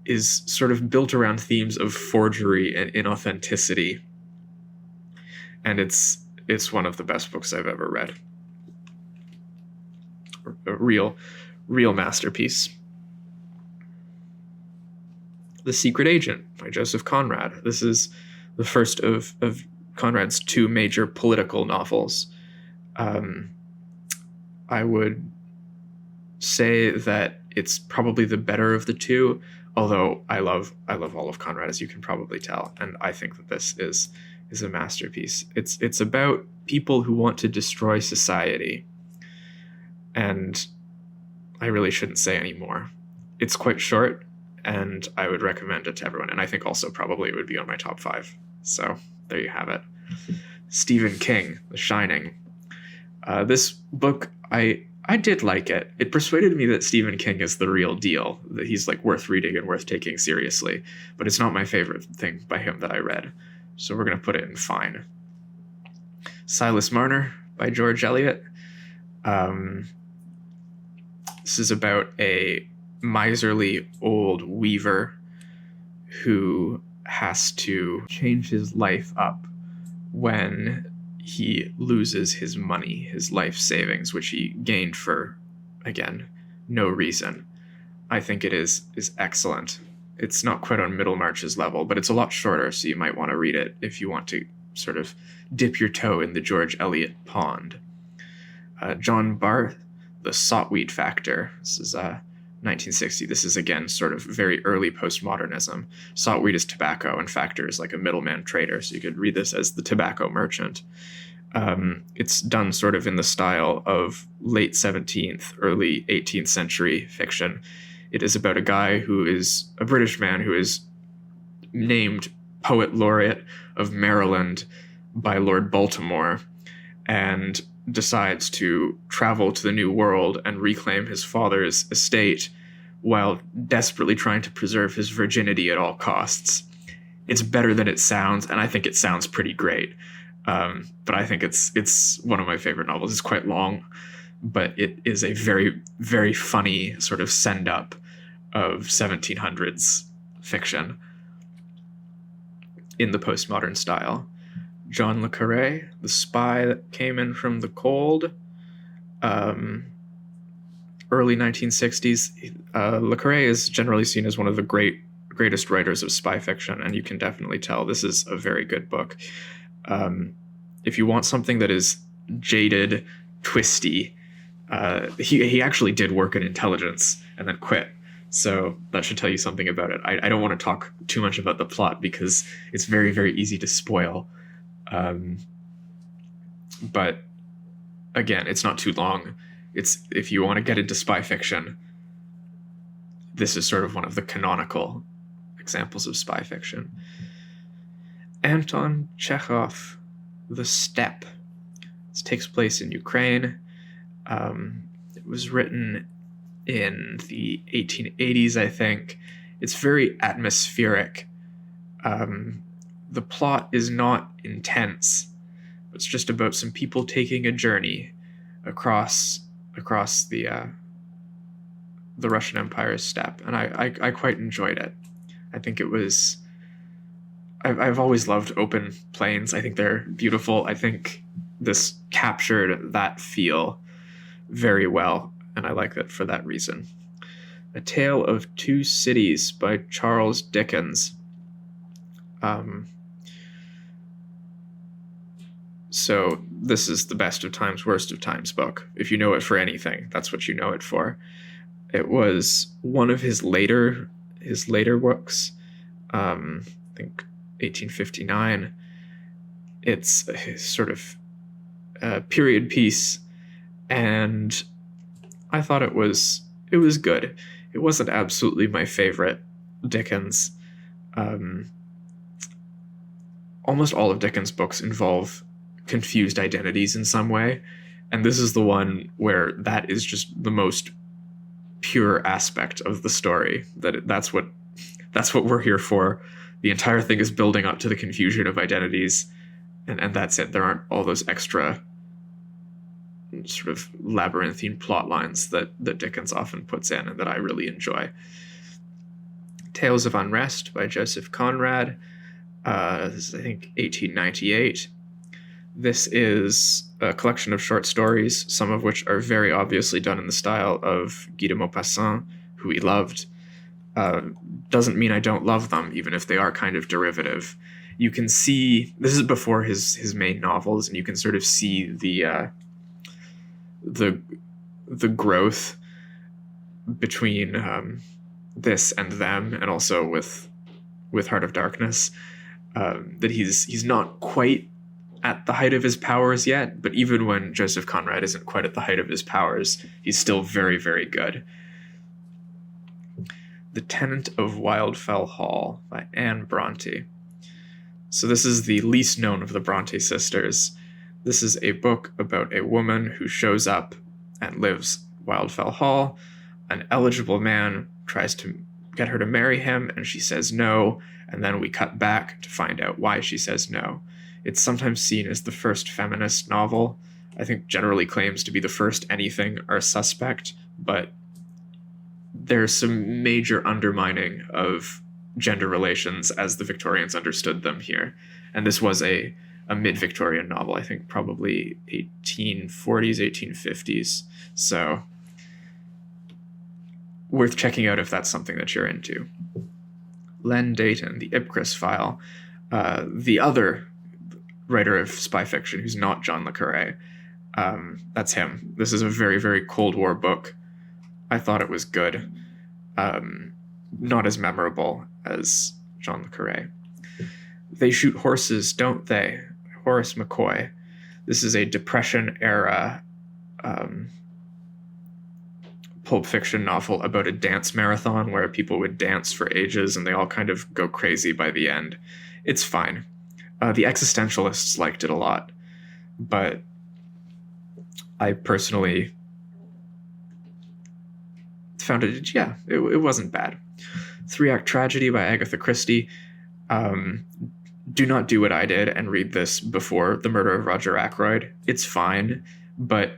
is sort of built around themes of forgery and inauthenticity. And it's one of the best books I've ever read. A real masterpiece. The Secret Agent by Joseph Conrad. This is the first of Conrad's two major political novels. I would say that it's probably the better of the two, although I love all of Conrad, as you can probably tell, and I think that this is a masterpiece. It's about people who want to destroy society, and I really shouldn't say any more. It's quite short, and I would recommend it to everyone, and I think also probably it would be on my top 5. So there you have it. Stephen King, The Shining. This book, I did like it. It persuaded me that Stephen King is the real deal, that he's like worth reading and worth taking seriously, but it's not my favorite thing by him that I read. So we're going to put it in fine. Silas Marner by George Eliot. This is about a miserly old weaver who has to change his life up when he loses his money, his life savings, which he gained for, again, no reason. I think it is excellent. It's not quite on Middlemarch's level, but it's a lot shorter, so you might want to read it if you want to sort of dip your toe in the George Eliot pond. John Barth, The Saltweed Factor. This is 1960. This is, again, sort of very early postmodernism. Saltweed is tobacco, and Factor is like a middleman trader, so you could read this as the tobacco merchant. It's done sort of in the style of late 17th, early 18th century fiction. It is about a guy who is a British man who is named Poet Laureate of Maryland by Lord Baltimore, and decides to travel to the New World and reclaim his father's estate while desperately trying to preserve his virginity at all costs. It's better than it sounds, and I think it sounds pretty great. But I think it's one of my favorite novels. It's quite long, but it is a very, very funny sort of send-up of 1700s fiction in the postmodern style. John le Carré, The Spy That Came In From the Cold, early 1960s. Le Carré is generally seen as one of the greatest writers of spy fiction, and you can definitely tell this is a very good book. If you want something that is jaded, twisty, he actually did work in intelligence and then quit. So that should tell you something about it. I don't want to talk too much about the plot because it's very, very easy to spoil. But again, it's not too long. If you want to get into spy fiction, this is sort of one of the canonical examples of spy fiction. Anton Chekhov, The Steppe. This takes place in Ukraine. It was written in the 1880s, I think. It's very atmospheric. The plot is not intense. It's just about some people taking a journey across the Russian Empire's steppe, and I quite enjoyed it. I think it was. I've always loved open plains. I think they're beautiful. I think this captured that feel very well, and I like it for that reason. A Tale of Two Cities by Charles Dickens. So this is the best of times, worst of times book. If you know it for anything, that's what you know it for. It was one of his later books. I think 1859. It's a sort of period piece, and I thought it was good. It wasn't absolutely my favorite Dickens. Almost all of Dickens' books involve confused identities in some way, and this is the one where that is just the most pure aspect of the story. That's what we're here for. The entire thing is building up to the confusion of identities, and that's it. There aren't all those extra sort of labyrinthine plot lines that Dickens often puts in and that I really enjoy. Tales of Unrest by Joseph Conrad. This is, I think, 1898. This is a collection of short stories, some of which are very obviously done in the style of Guy de Maupassant, who he loved. Doesn't mean I don't love them, even if they are kind of derivative. you can see, this is before his main novels, and you can sort of see the growth between this and them, and also with Heart of Darkness, that he's not quite at the height of his powers yet, but even when Joseph Conrad isn't quite at the height of his powers, he's still very, very good. The Tenant of Wildfell Hall by Anne Bronte. So this is the least known of the Bronte sisters. This is a book about a woman who shows up and lives Wildfell Hall. An eligible man tries to get her to marry him, and she says no, and then we cut back to find out why she says no. It's sometimes seen as the first feminist novel. I think generally claims to be the first anything are suspect, but there's some major undermining of gender relations as the Victorians understood them here. And this was a mid-Victorian novel, I think probably 1840s, 1850s. So worth checking out if that's something that you're into. Len Deighton, The Ipcris File, the other writer of spy fiction who's not John le Carré. That's him. This is a very, very Cold War book. I thought it was good. Not as memorable as John le Carré. They Shoot Horses, Don't They? Horace McCoy. This is a Depression-era Pulp Fiction novel about a dance marathon where people would dance for ages and they all kind of go crazy by the end. It's fine. The existentialists liked it a lot, but I personally found it, it wasn't bad. 3-Act Tragedy by Agatha Christie. Do not do what I did and read this before The Murder of Roger Ackroyd. It's fine, but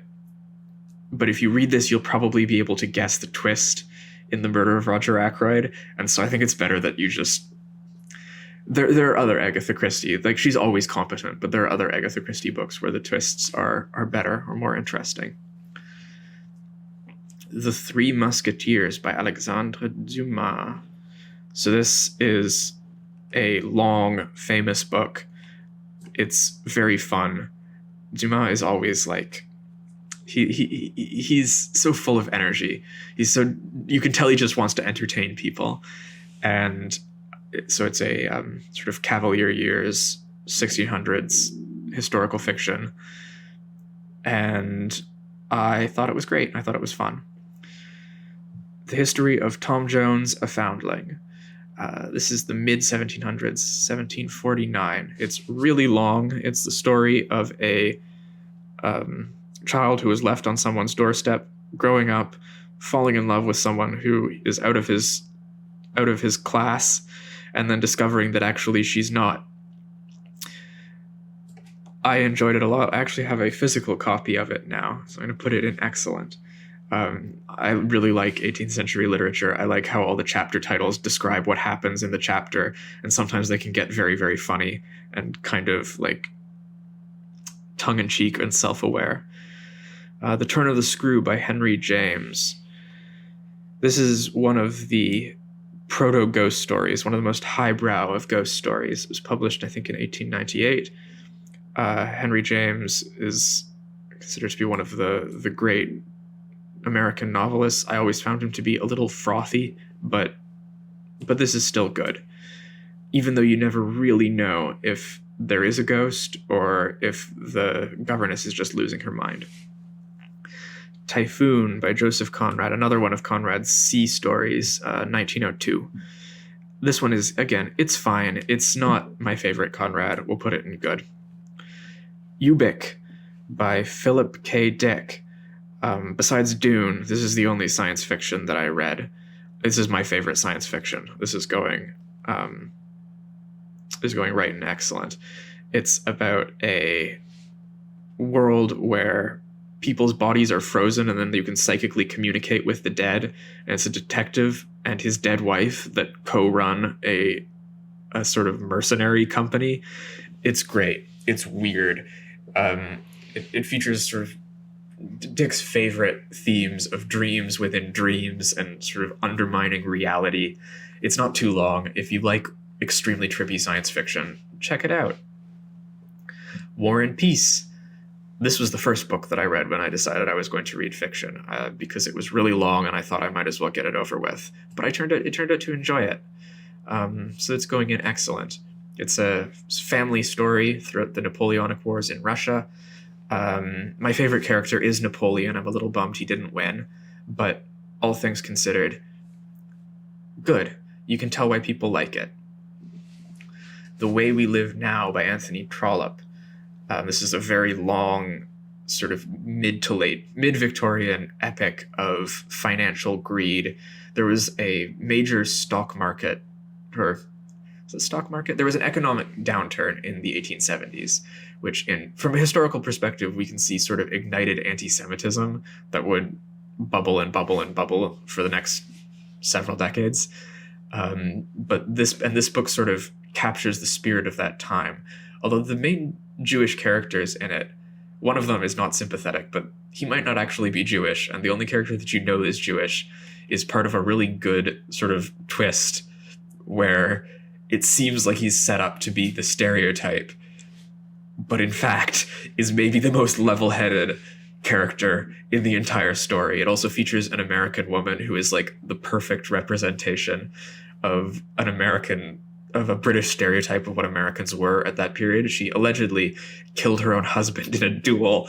if you read this, you'll probably be able to guess the twist in The Murder of Roger Ackroyd, and so I think it's better that you just... There are other Agatha Christie, like she's always competent, but there are other Agatha Christie books where the twists are better or more interesting. The Three Musketeers by Alexandre Dumas. So this is a long, famous book. It's very fun. Dumas is always like, he's so full of energy. You can tell he just wants to entertain people. And so it's a sort of Cavalier years, 1600s historical fiction. And I thought it was great. I thought it was fun. The History of Tom Jones, a Foundling. This is the mid-1700s, 1749. It's really long. It's the story of a child who was left on someone's doorstep, growing up, falling in love with someone who is out of his class, and then discovering that actually she's not. I enjoyed it a lot. I actually have a physical copy of it now, so I'm going to put it in excellent. I really like 18th century literature. I like how all the chapter titles describe what happens in the chapter, and sometimes they can get very, very funny and kind of like tongue-in-cheek and self-aware. The Turn of the Screw by Henry James. This is one of the proto-ghost stories, one of the most highbrow of ghost stories. It was published, I think, in 1898. Henry James is considered to be one of the great American novelists. I always found him to be a little frothy, but this is still good. Even though you never really know if there is a ghost or if the governess is just losing her mind. Typhoon by Joseph Conrad, another one of Conrad's sea stories, 1902. This one is, again, it's fine. It's not my favorite Conrad. We'll put it in good. Ubik by Philip K. Dick. Besides Dune, this is the only science fiction that I read. This is my favorite science fiction. This is going right and excellent. It's about a world where people's bodies are frozen and then you can psychically communicate with the dead. And it's a detective and his dead wife that co-run a sort of mercenary company. It's great. It's weird. It features sort of Dick's favorite themes of dreams within dreams and sort of undermining reality. It's not too long. If you like extremely trippy science fiction, check it out. War and Peace. This was the first book that I read when I decided I was going to read fiction, because it was really long and I thought I might as well get it over with. But it turned out to enjoy it. So it's going in excellent. It's a family story throughout the Napoleonic Wars in Russia. My favorite character is Napoleon. I'm a little bummed he didn't win, but all things considered, good. You can tell why people like it. The Way We Live Now by Anthony Trollope. This is a very long, sort of mid-Victorian epic of financial greed. There was a major stock market, or was it stock market? There was an economic downturn in the 1870s, which from a historical perspective, we can see sort of ignited anti-Semitism that would bubble and bubble and bubble for the next several decades. But this book sort of captures the spirit of that time. Although the main Jewish characters in it, one of them is not sympathetic, but he might not actually be Jewish, and the only character that you know is Jewish is part of a really good sort of twist where it seems like he's set up to be the stereotype, but in fact is maybe the most level-headed character in the entire story. It also features an American woman who is like the perfect representation of a British stereotype of what Americans were at that period. She allegedly killed her own husband in a duel,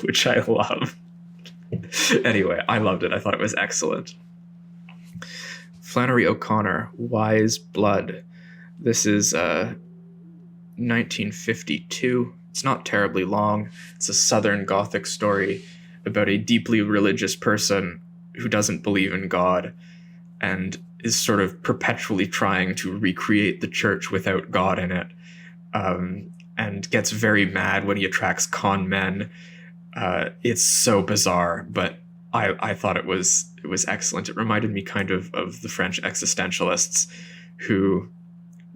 which I love. Anyway, I loved it. I thought it was excellent. Flannery O'Connor, Wise Blood. This is 1952. It's not terribly long. It's a Southern Gothic story about a deeply religious person who doesn't believe in God and is sort of perpetually trying to recreate the church without God in it, and gets very mad when he attracts con men. It's so bizarre, but I thought it was excellent. It reminded me kind of the French existentialists, who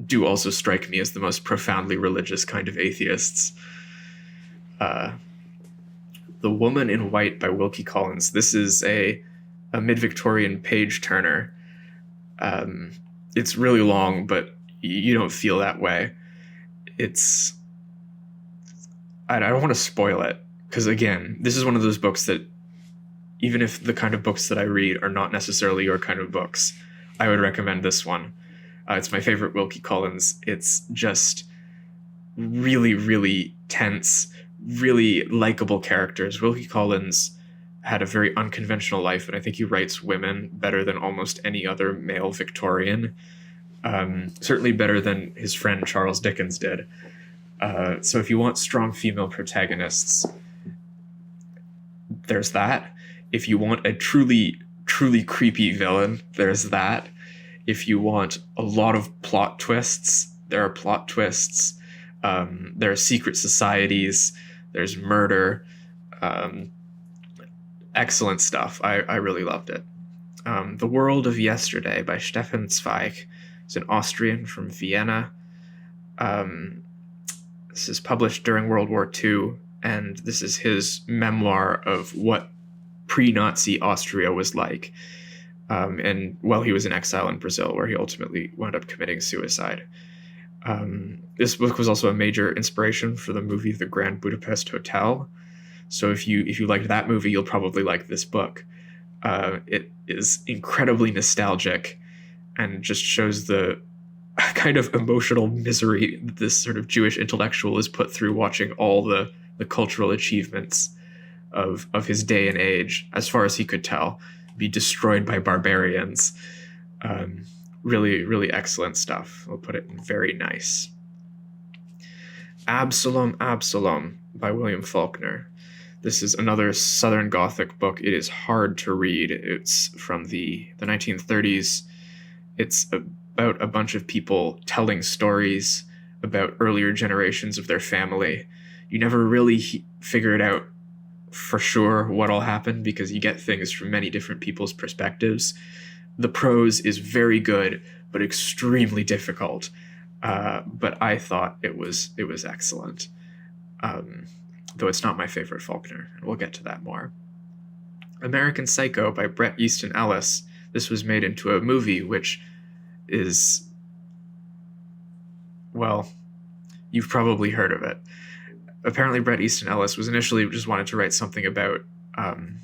do also strike me as the most profoundly religious kind of atheists. The Woman in White by Wilkie Collins. This is a mid-Victorian page-turner. It's really long, but you don't feel that way. I don't want to spoil it, because again, this is one of those books that, even if the kind of books that I read are not necessarily your kind of books, I would recommend this one. It's my favorite Wilkie Collins. It's just really, really tense, really likable characters. Wilkie Collins had a very unconventional life, and I think he writes women better than almost any other male Victorian. Certainly better than his friend Charles Dickens did. So if you want strong female protagonists, there's that. If you want a truly, truly creepy villain, there's that. If you want a lot of plot twists, there are plot twists. There are secret societies. There's murder. Excellent stuff. I really loved it. The World of Yesterday by Stefan Zweig. He's an Austrian from Vienna. This is published during World War II, and this is his memoir of what pre-Nazi Austria was like, and while he was in exile in Brazil, where he ultimately wound up committing suicide. This book was also a major inspiration for the movie The Grand Budapest Hotel. So if you liked that movie, you'll probably like this book. It is incredibly nostalgic and just shows the kind of emotional misery that this sort of Jewish intellectual is put through watching all the cultural achievements of his day and age, as far as he could tell, be destroyed by barbarians. Really, really excellent stuff. I'll put it in very nice. Absalom, Absalom by William Faulkner. This is another Southern Gothic book. It is hard to read. It's from the 1930s. It's about a bunch of people telling stories about earlier generations of their family. You never really figure it out for sure what all happened, because you get things from many different people's perspectives. The prose is very good, but extremely difficult. But I thought it was excellent. Though it's not my favorite Faulkner, and we'll get to that more. American Psycho by Bret Easton Ellis. This was made into a movie, which is Well, you've probably heard of it. Apparently, Bret Easton Ellis was initially just wanted to write something about um,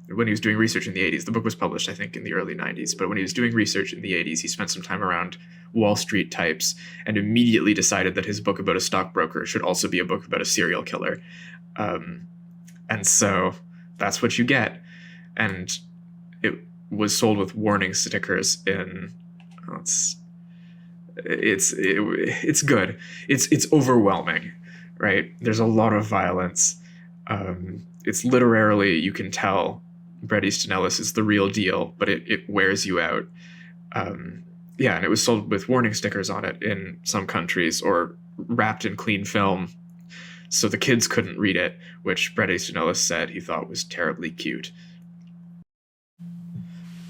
when he was doing research in the 80s. The book was published, I think, in the early 90s. But when he was doing research in the 80s, he spent some time around Wall Street types and immediately decided that his book about a stockbroker should also be a book about a serial killer. Um, and so that's what you get. And it was sold with warning stickers in. Oh, it's good. It's overwhelming, right? There's a lot of violence. It's literally, you can tell Bret Easton Ellis is the real deal, but it wears you out. Yeah, and it was sold with warning stickers on it in some countries, or wrapped in clean film, so the kids couldn't read it, which Bret Easton Ellis said he thought was terribly cute.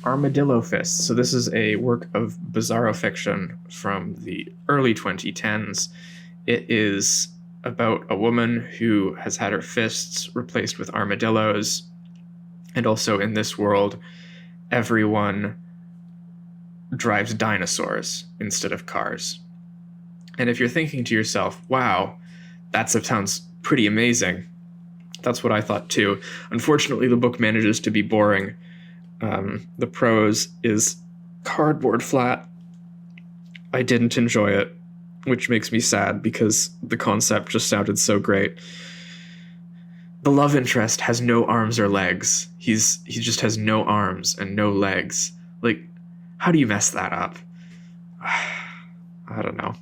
Armadillo Fists. So this is a work of bizarro fiction from the early 2010s. It is about a woman who has had her fists replaced with armadillos. And also in this world, everyone drives dinosaurs instead of cars. And if you're thinking to yourself, wow, that sounds pretty amazing, that's what I thought too. Unfortunately, the book manages to be boring. The prose is cardboard flat. I didn't enjoy it, which makes me sad because the concept just sounded so great. The love interest has no arms or legs. He just has no arms and no legs. Like, how do you mess that up? I don't know.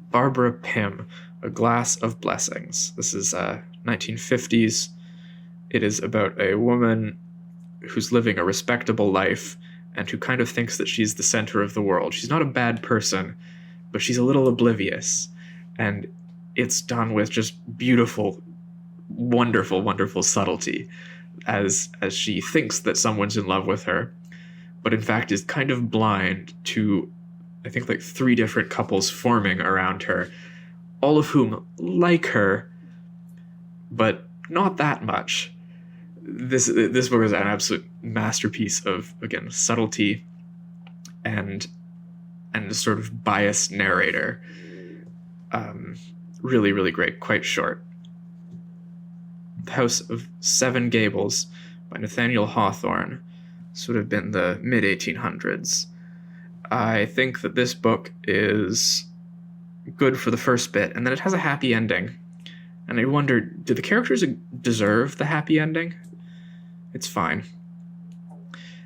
Barbara Pym, A Glass of Blessings. This is 1950s. It is about a woman who's living a respectable life and who kind of thinks that she's the center of the world. She's not a bad person, but she's a little oblivious. And it's done with just beautiful, wonderful, wonderful subtlety as she thinks that someone's in love with her, but in fact is kind of blind to, I think, like 3 different couples forming around her, all of whom like her, but not that much. This book is an absolute masterpiece of, again, subtlety and a sort of biased narrator. Really, really great. Quite short. The House of Seven Gables by Nathaniel Hawthorne. This would have been the mid-1800s. I think that this book is good for the first bit, and then it has a happy ending. And I wonder, do the characters deserve the happy ending? It's fine.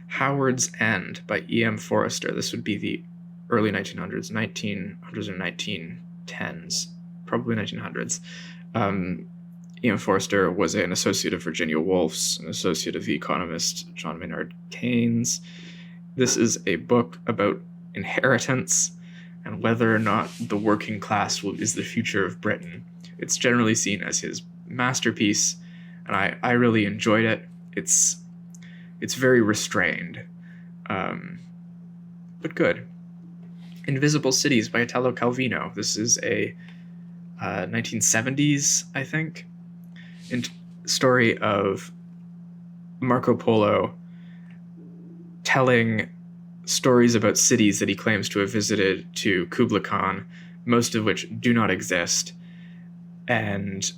Howard's End by E.M. Forrester. This would be the early 1900s, 1900s or 1910s, probably 1900s. E.M. Forrester was an associate of Virginia Woolf's, an associate of the economist John Maynard Keynes. This is a book about inheritance and whether or not the working class is the future of Britain. It's generally seen as his masterpiece, and I really enjoyed it. It's very restrained, but good. Invisible Cities by Italo Calvino. This is a 1970s, I think, story of Marco Polo telling stories about cities that he claims to have visited to Kublai Khan, most of which do not exist. And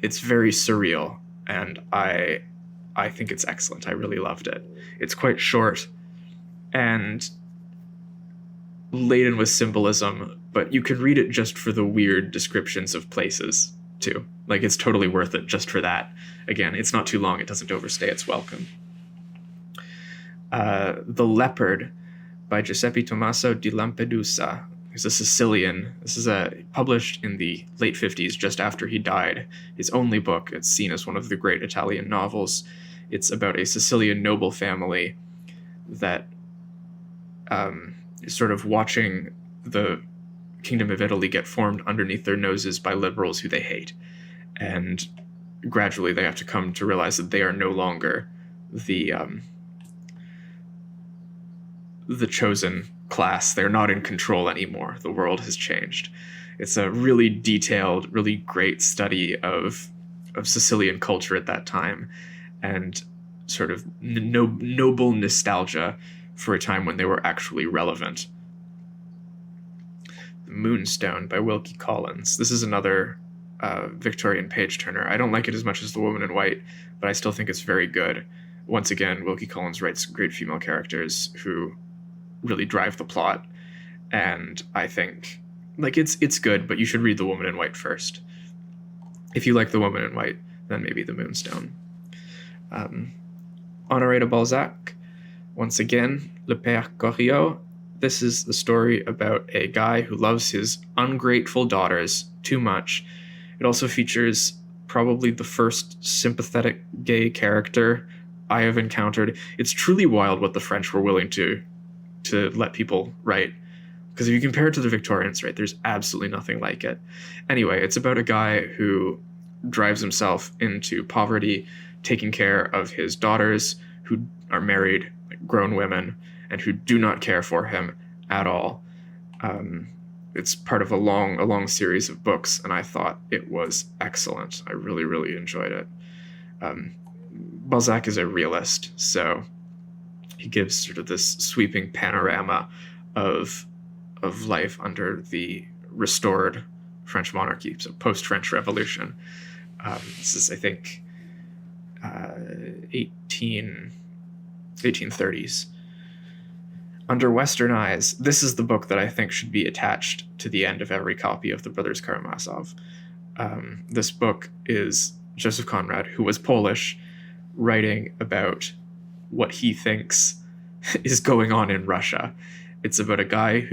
it's very surreal, and I think it's excellent. I really loved it. It's quite short and laden with symbolism, but you can read it just for the weird descriptions of places, too. Like, it's totally worth it just for that. Again, it's not too long. It doesn't overstay its welcome. The Leopard by Giuseppe Tommaso di Lampedusa. He's a Sicilian. This is published in the late 50s, just after he died. His only book. It's seen as one of the great Italian novels. It's about a Sicilian noble family that is sort of watching the Kingdom of Italy get formed underneath their noses by liberals who they hate. And gradually they have to come to realize that they are no longer the chosen class. They're not in control anymore. The world has changed. It's a really detailed, really great study of Sicilian culture at that time, and sort of noble nostalgia for a time when they were actually relevant. The Moonstone by Wilkie Collins. This is another Victorian page-turner. I don't like it as much as The Woman in White, but I still think it's very good. Once again, Wilkie Collins writes great female characters who really drive the plot, and I think it's good, but you should read The Woman in White first. If you like The Woman in White, then maybe The Moonstone. Honoré de Balzac, once again, Le Père Goriot. This is the story about a guy who loves his ungrateful daughters too much. It also features probably the first sympathetic gay character I have encountered. It's truly wild what the French were willing to let people write. Because if you compare it to the Victorians, right, there's absolutely nothing like it. Anyway, it's about a guy who drives himself into poverty, taking care of his daughters who are married, grown women, and who do not care for him at all. It's part of a long series of books, and I thought it was excellent. I really, really enjoyed it. Balzac is a realist, so he gives sort of this sweeping panorama of life under the restored French monarchy, so post-French Revolution. This is, I think, 1830s. Under Western Eyes, this is the book that I think should be attached to the end of every copy of the Brothers Karamazov. This book is Joseph Conrad, who was Polish, writing about what he thinks is going on in Russia. It's about a guy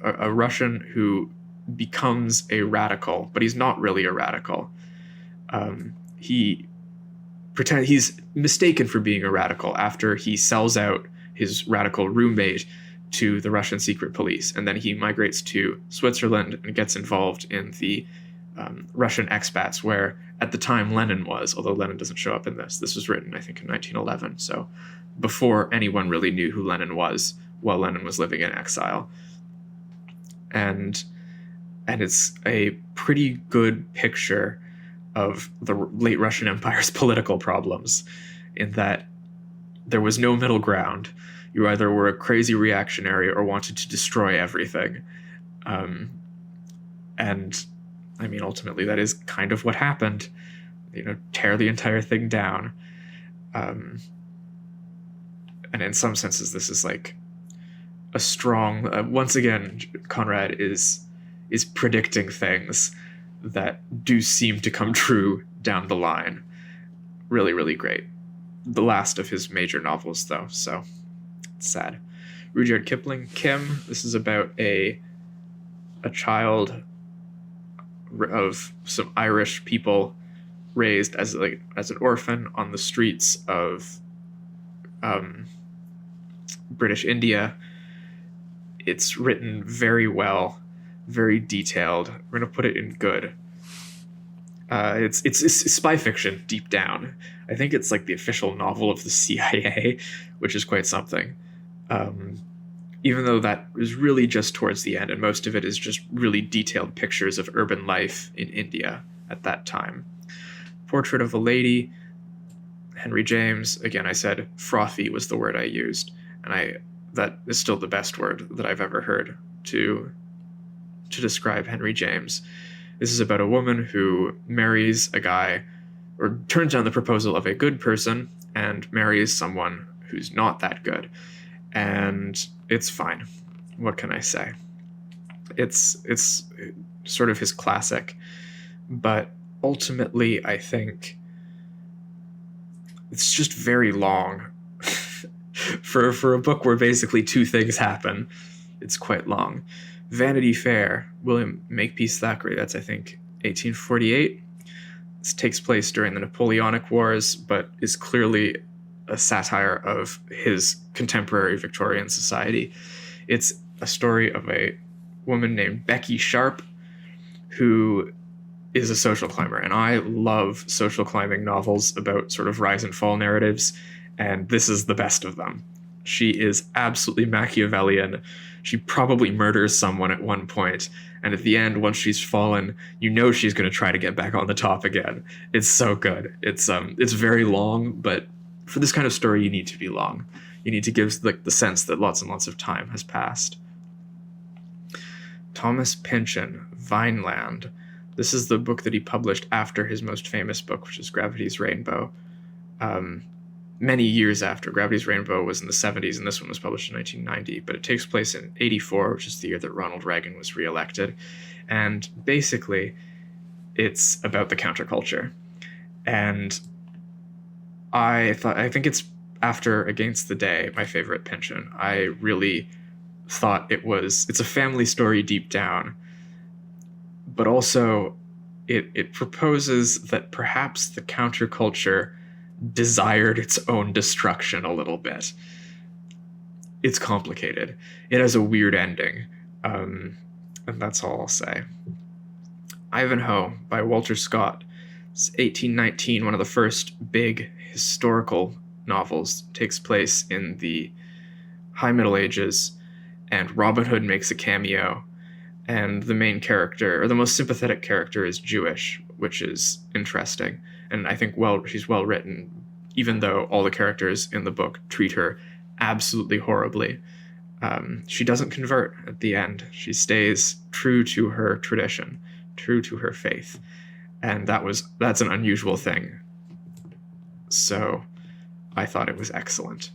a Russian who becomes a radical, but he's not really a radical. He's mistaken for being a radical after he sells out his radical roommate to the Russian secret police, and then he migrates to Switzerland and gets involved in the Russian expats, where at the time Lenin was, although Lenin doesn't show up in this. This was written, I think, in 1911, so before anyone really knew who Lenin was, while Lenin was living in exile. And it's a pretty good picture of the late Russian Empire's political problems, in that there was no middle ground. You either were a crazy reactionary or wanted to destroy everything. And I mean, ultimately, that is kind of what happened. Tear the entire thing down. And in some senses, this is like a strong... once again, Conrad is predicting things that do seem to come true down the line. Really, really great. The last of his major novels, though, so it's sad. Rudyard Kipling, Kim. This is about a child of some Irish people raised as an orphan on the streets of British India. It's written very well, very detailed. We're going to put it in good. It's spy fiction deep down. I think it's like the official novel of the CIA, which is quite something. Even though that is really just towards the end, and most of it is just really detailed pictures of urban life in India at that time. Portrait of a Lady, Henry James. Again, I said frothy was the word I used, and that is still the best word that I've ever heard to describe Henry James. This is about a woman who marries a guy, or turns down the proposal of a good person and marries someone who's not that good. And it's fine. What can I say? It's sort of his classic, but ultimately I think it's just very long. For a book where basically two things happen, it's quite long. Vanity Fair, William Makepeace Thackeray, that's I think 1848. This takes place during the Napoleonic Wars, but is clearly a satire of his contemporary Victorian society. It's a story of a woman named Becky Sharp, who is a social climber, and I love social climbing novels about sort of rise and fall narratives, and this is the best of them. She is absolutely Machiavellian. She probably murders someone at one point, and at the end, once she's fallen, she's going to try to get back on the top again. It's so good. It's very long, but for this kind of story, you need to be long. You need to give the sense that lots and lots of time has passed. Thomas Pynchon, Vineland. This is the book that he published after his most famous book, which is Gravity's Rainbow. Many years after. Gravity's Rainbow was in the 70s, and this one was published in 1990, but it takes place in 84, which is the year that Ronald Reagan was reelected. And basically, it's about the counterculture. And I think it's after Against the Day, my favorite Pynchon. I really thought it's a family story deep down, but also it proposes that perhaps the counterculture desired its own destruction a little bit. It's complicated. It has a weird ending. And that's all I'll say. Ivanhoe by Walter Scott. It's 1819, one of the first big historical novels. Takes place in the High Middle Ages, and Robin Hood makes a cameo, and the main character, or the most sympathetic character, is Jewish, which is interesting. And I think she's well written, even though all the characters in the book treat her absolutely horribly. She doesn't convert at the end. She stays true to her tradition, true to her faith. And that's an unusual thing. So I thought it was excellent.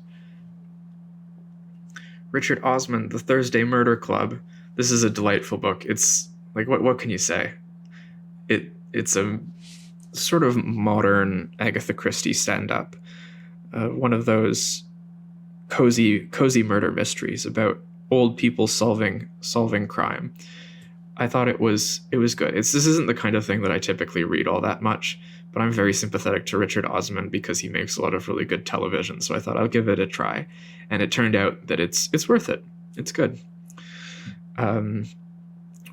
Richard Osman, The Thursday Murder Club. This is a delightful book. It's like, what can you say? It's a sort of modern Agatha Christie stand-up. One of those cozy murder mysteries about old people solving crime. I thought it was good. This isn't the kind of thing that I typically read all that much, but I'm very sympathetic to Richard Osman because he makes a lot of really good television, so I thought I'll give it a try. And it turned out that it's worth it. It's good.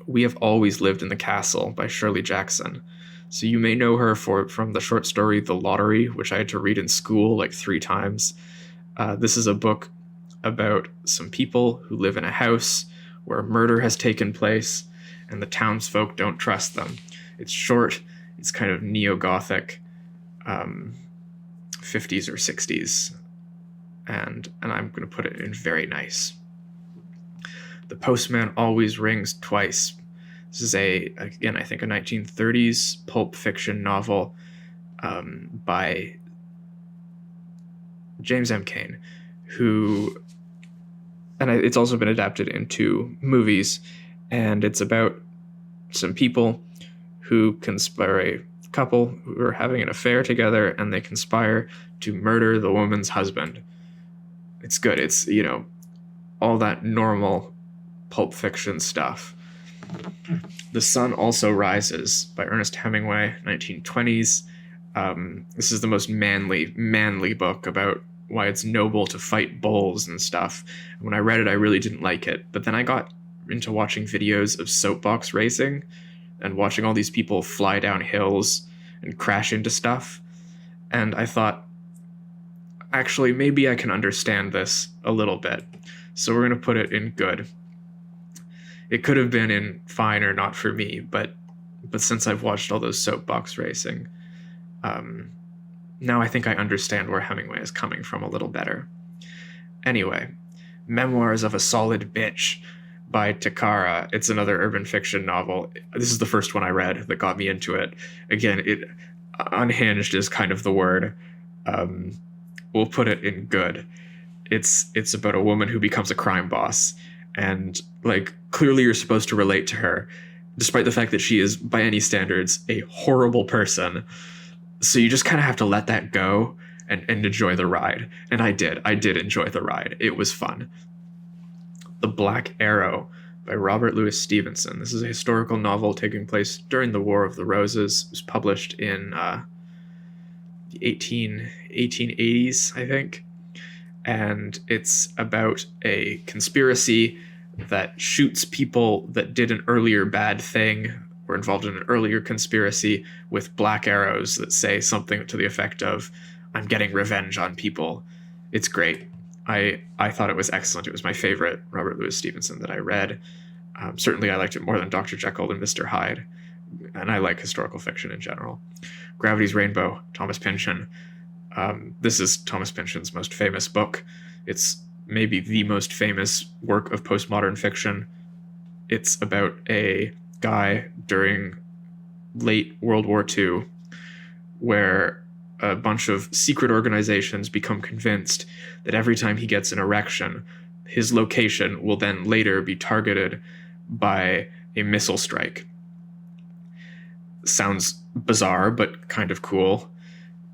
We Have Always Lived in the Castle by Shirley Jackson. So you may know her from the short story The Lottery, which I had to read in school like 3 times. This is a book about some people who live in a house where a murder has taken place, and the townsfolk don't trust them. It's short. It's kind of neo-Gothic, 50s or 60s, and I'm going to put it in very nice. The Postman Always Rings Twice. This is again, I think a 1930s pulp fiction novel by James M. Cain, it's also been adapted into movies, and it's about some people who conspire, a couple who are having an affair together, and they conspire to murder the woman's husband. It's good. It's, all that normal pulp fiction stuff. The Sun Also Rises by Ernest Hemingway, 1920s. This is the most manly book about why it's noble to fight bulls and stuff. When I read it, I really didn't like it, but then I got into watching videos of soapbox racing and watching all these people fly down hills and crash into stuff. And I thought, actually, maybe I can understand this a little bit. So we're going to put it in good. It could have been in fine or not for me, but since I've watched all those soapbox racing, now I think I understand where Hemingway is coming from a little better. Anyway, Memoirs of a Solid Bitch by Takara. It's another urban fiction novel. This is the first one I read that got me into it. Again, unhinged is kind of the word. We'll put it in good. It's about a woman who becomes a crime boss, and clearly you're supposed to relate to her, despite the fact that she is, by any standards, a horrible person. So you just kind of have to let that go and enjoy the ride. And I did enjoy the ride. It was fun. The Black Arrow by Robert Louis Stevenson. This is a historical novel taking place during the War of the Roses. It was published in the 1880s, I think. And it's about a conspiracy that shoots people that did an earlier bad thing, were involved in an earlier conspiracy, with black arrows that say something to the effect of, "I'm getting revenge on people." It's great. I thought it was excellent. It was my favorite Robert Louis Stevenson that I read. Certainly I liked it more than Dr. Jekyll and Mr. Hyde, and I like historical fiction in general. Gravity's Rainbow, Thomas Pynchon. This is Thomas Pynchon's most famous book. It's maybe the most famous work of postmodern fiction. It's about a guy during late World War II where a bunch of secret organizations become convinced that every time he gets an erection, his location will then later be targeted by a missile strike. Sounds bizarre, but kind of cool.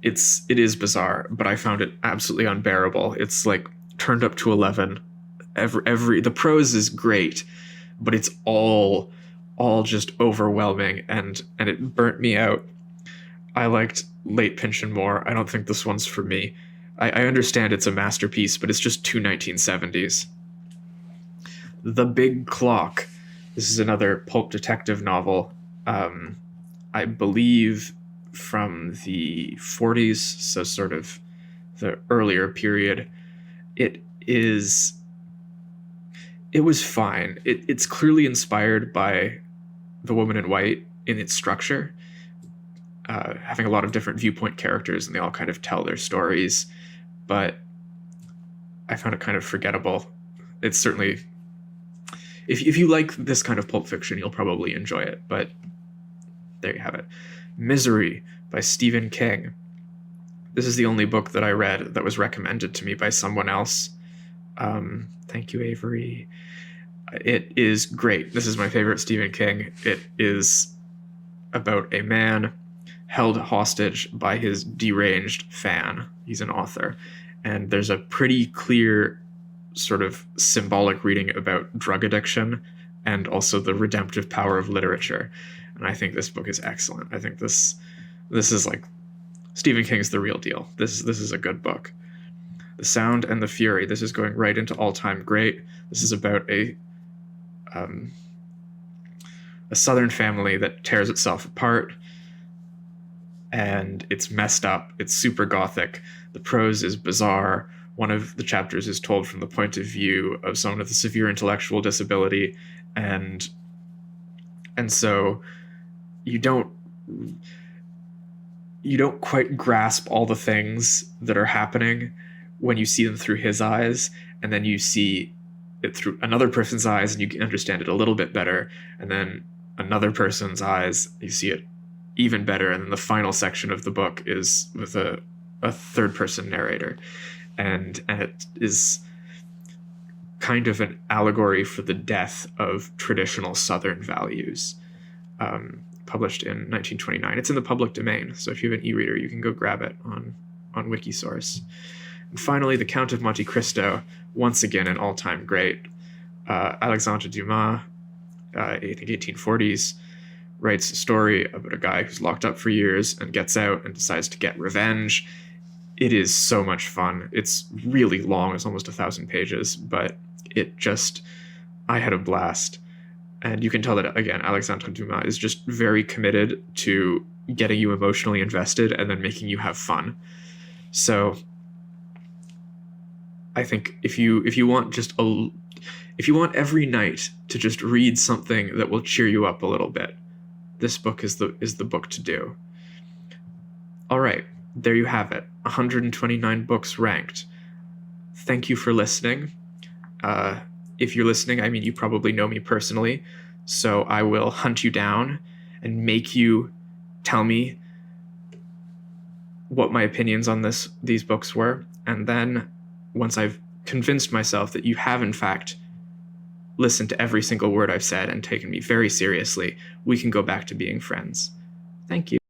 It is bizarre, but I found it absolutely unbearable. It's like turned up to 11. The prose is great, but it's all just overwhelming, and it burnt me out. I liked Late Pynchon more. I don't think this one's for me. I understand it's a masterpiece, but it's just too 1970s. The Big Clock. This is another pulp detective novel. I believe from the 40s, so sort of the earlier period. It was fine. It's clearly inspired by The Woman in White in its structure, having a lot of different viewpoint characters, and they all kind of tell their stories, but I found it kind of forgettable. It's certainly, if you like this kind of pulp fiction, you'll probably enjoy it, but there you have it. Misery by Stephen King. This is the only book that I read that was recommended to me by someone else. Thank you, Avery. It is great. This is my favorite Stephen King. It is about a man held hostage by his deranged fan. He's an author. And there's a pretty clear sort of symbolic reading about drug addiction and also the redemptive power of literature. And I think this book is excellent. I think this is like Stephen King's the real deal. This is a good book. The Sound and the Fury. This is going right into all-time great. This is about a Southern family that tears itself apart, and it's messed up. It's super gothic. The prose is bizarre. One of the chapters is told from the point of view of someone with a severe intellectual disability, and so you don't quite grasp all the things that are happening when you see them through his eyes, and then you see it through another person's eyes and you can understand it a little bit better, and then another person's eyes, you see it even better, and then the final section of the book is with a third person narrator, and it is kind of an allegory for the death of traditional Southern values. Published in 1929. It's in the public domain, so if you have an e-reader, you can go grab it on Wikisource. And finally, The Count of Monte Cristo, once again an all-time great. Alexandre Dumas, I think 1840s, writes a story about a guy who's locked up for years and gets out and decides to get revenge. It is so much fun. It's really long. It's almost 1,000 pages, but I had a blast. And you can tell that, again, Alexandre Dumas is just very committed to getting you emotionally invested and then making you have fun. So I think if you want every night to just read something that will cheer you up a little bit, this book is the book to do. All right, there you have it. 129 books ranked. Thank you for listening. If you're listening, I mean, you probably know me personally, so I will hunt you down and make you tell me what my opinions on these books were. And then once I've convinced myself that you have, in fact, listened to every single word I've said and taken me very seriously, we can go back to being friends. Thank you.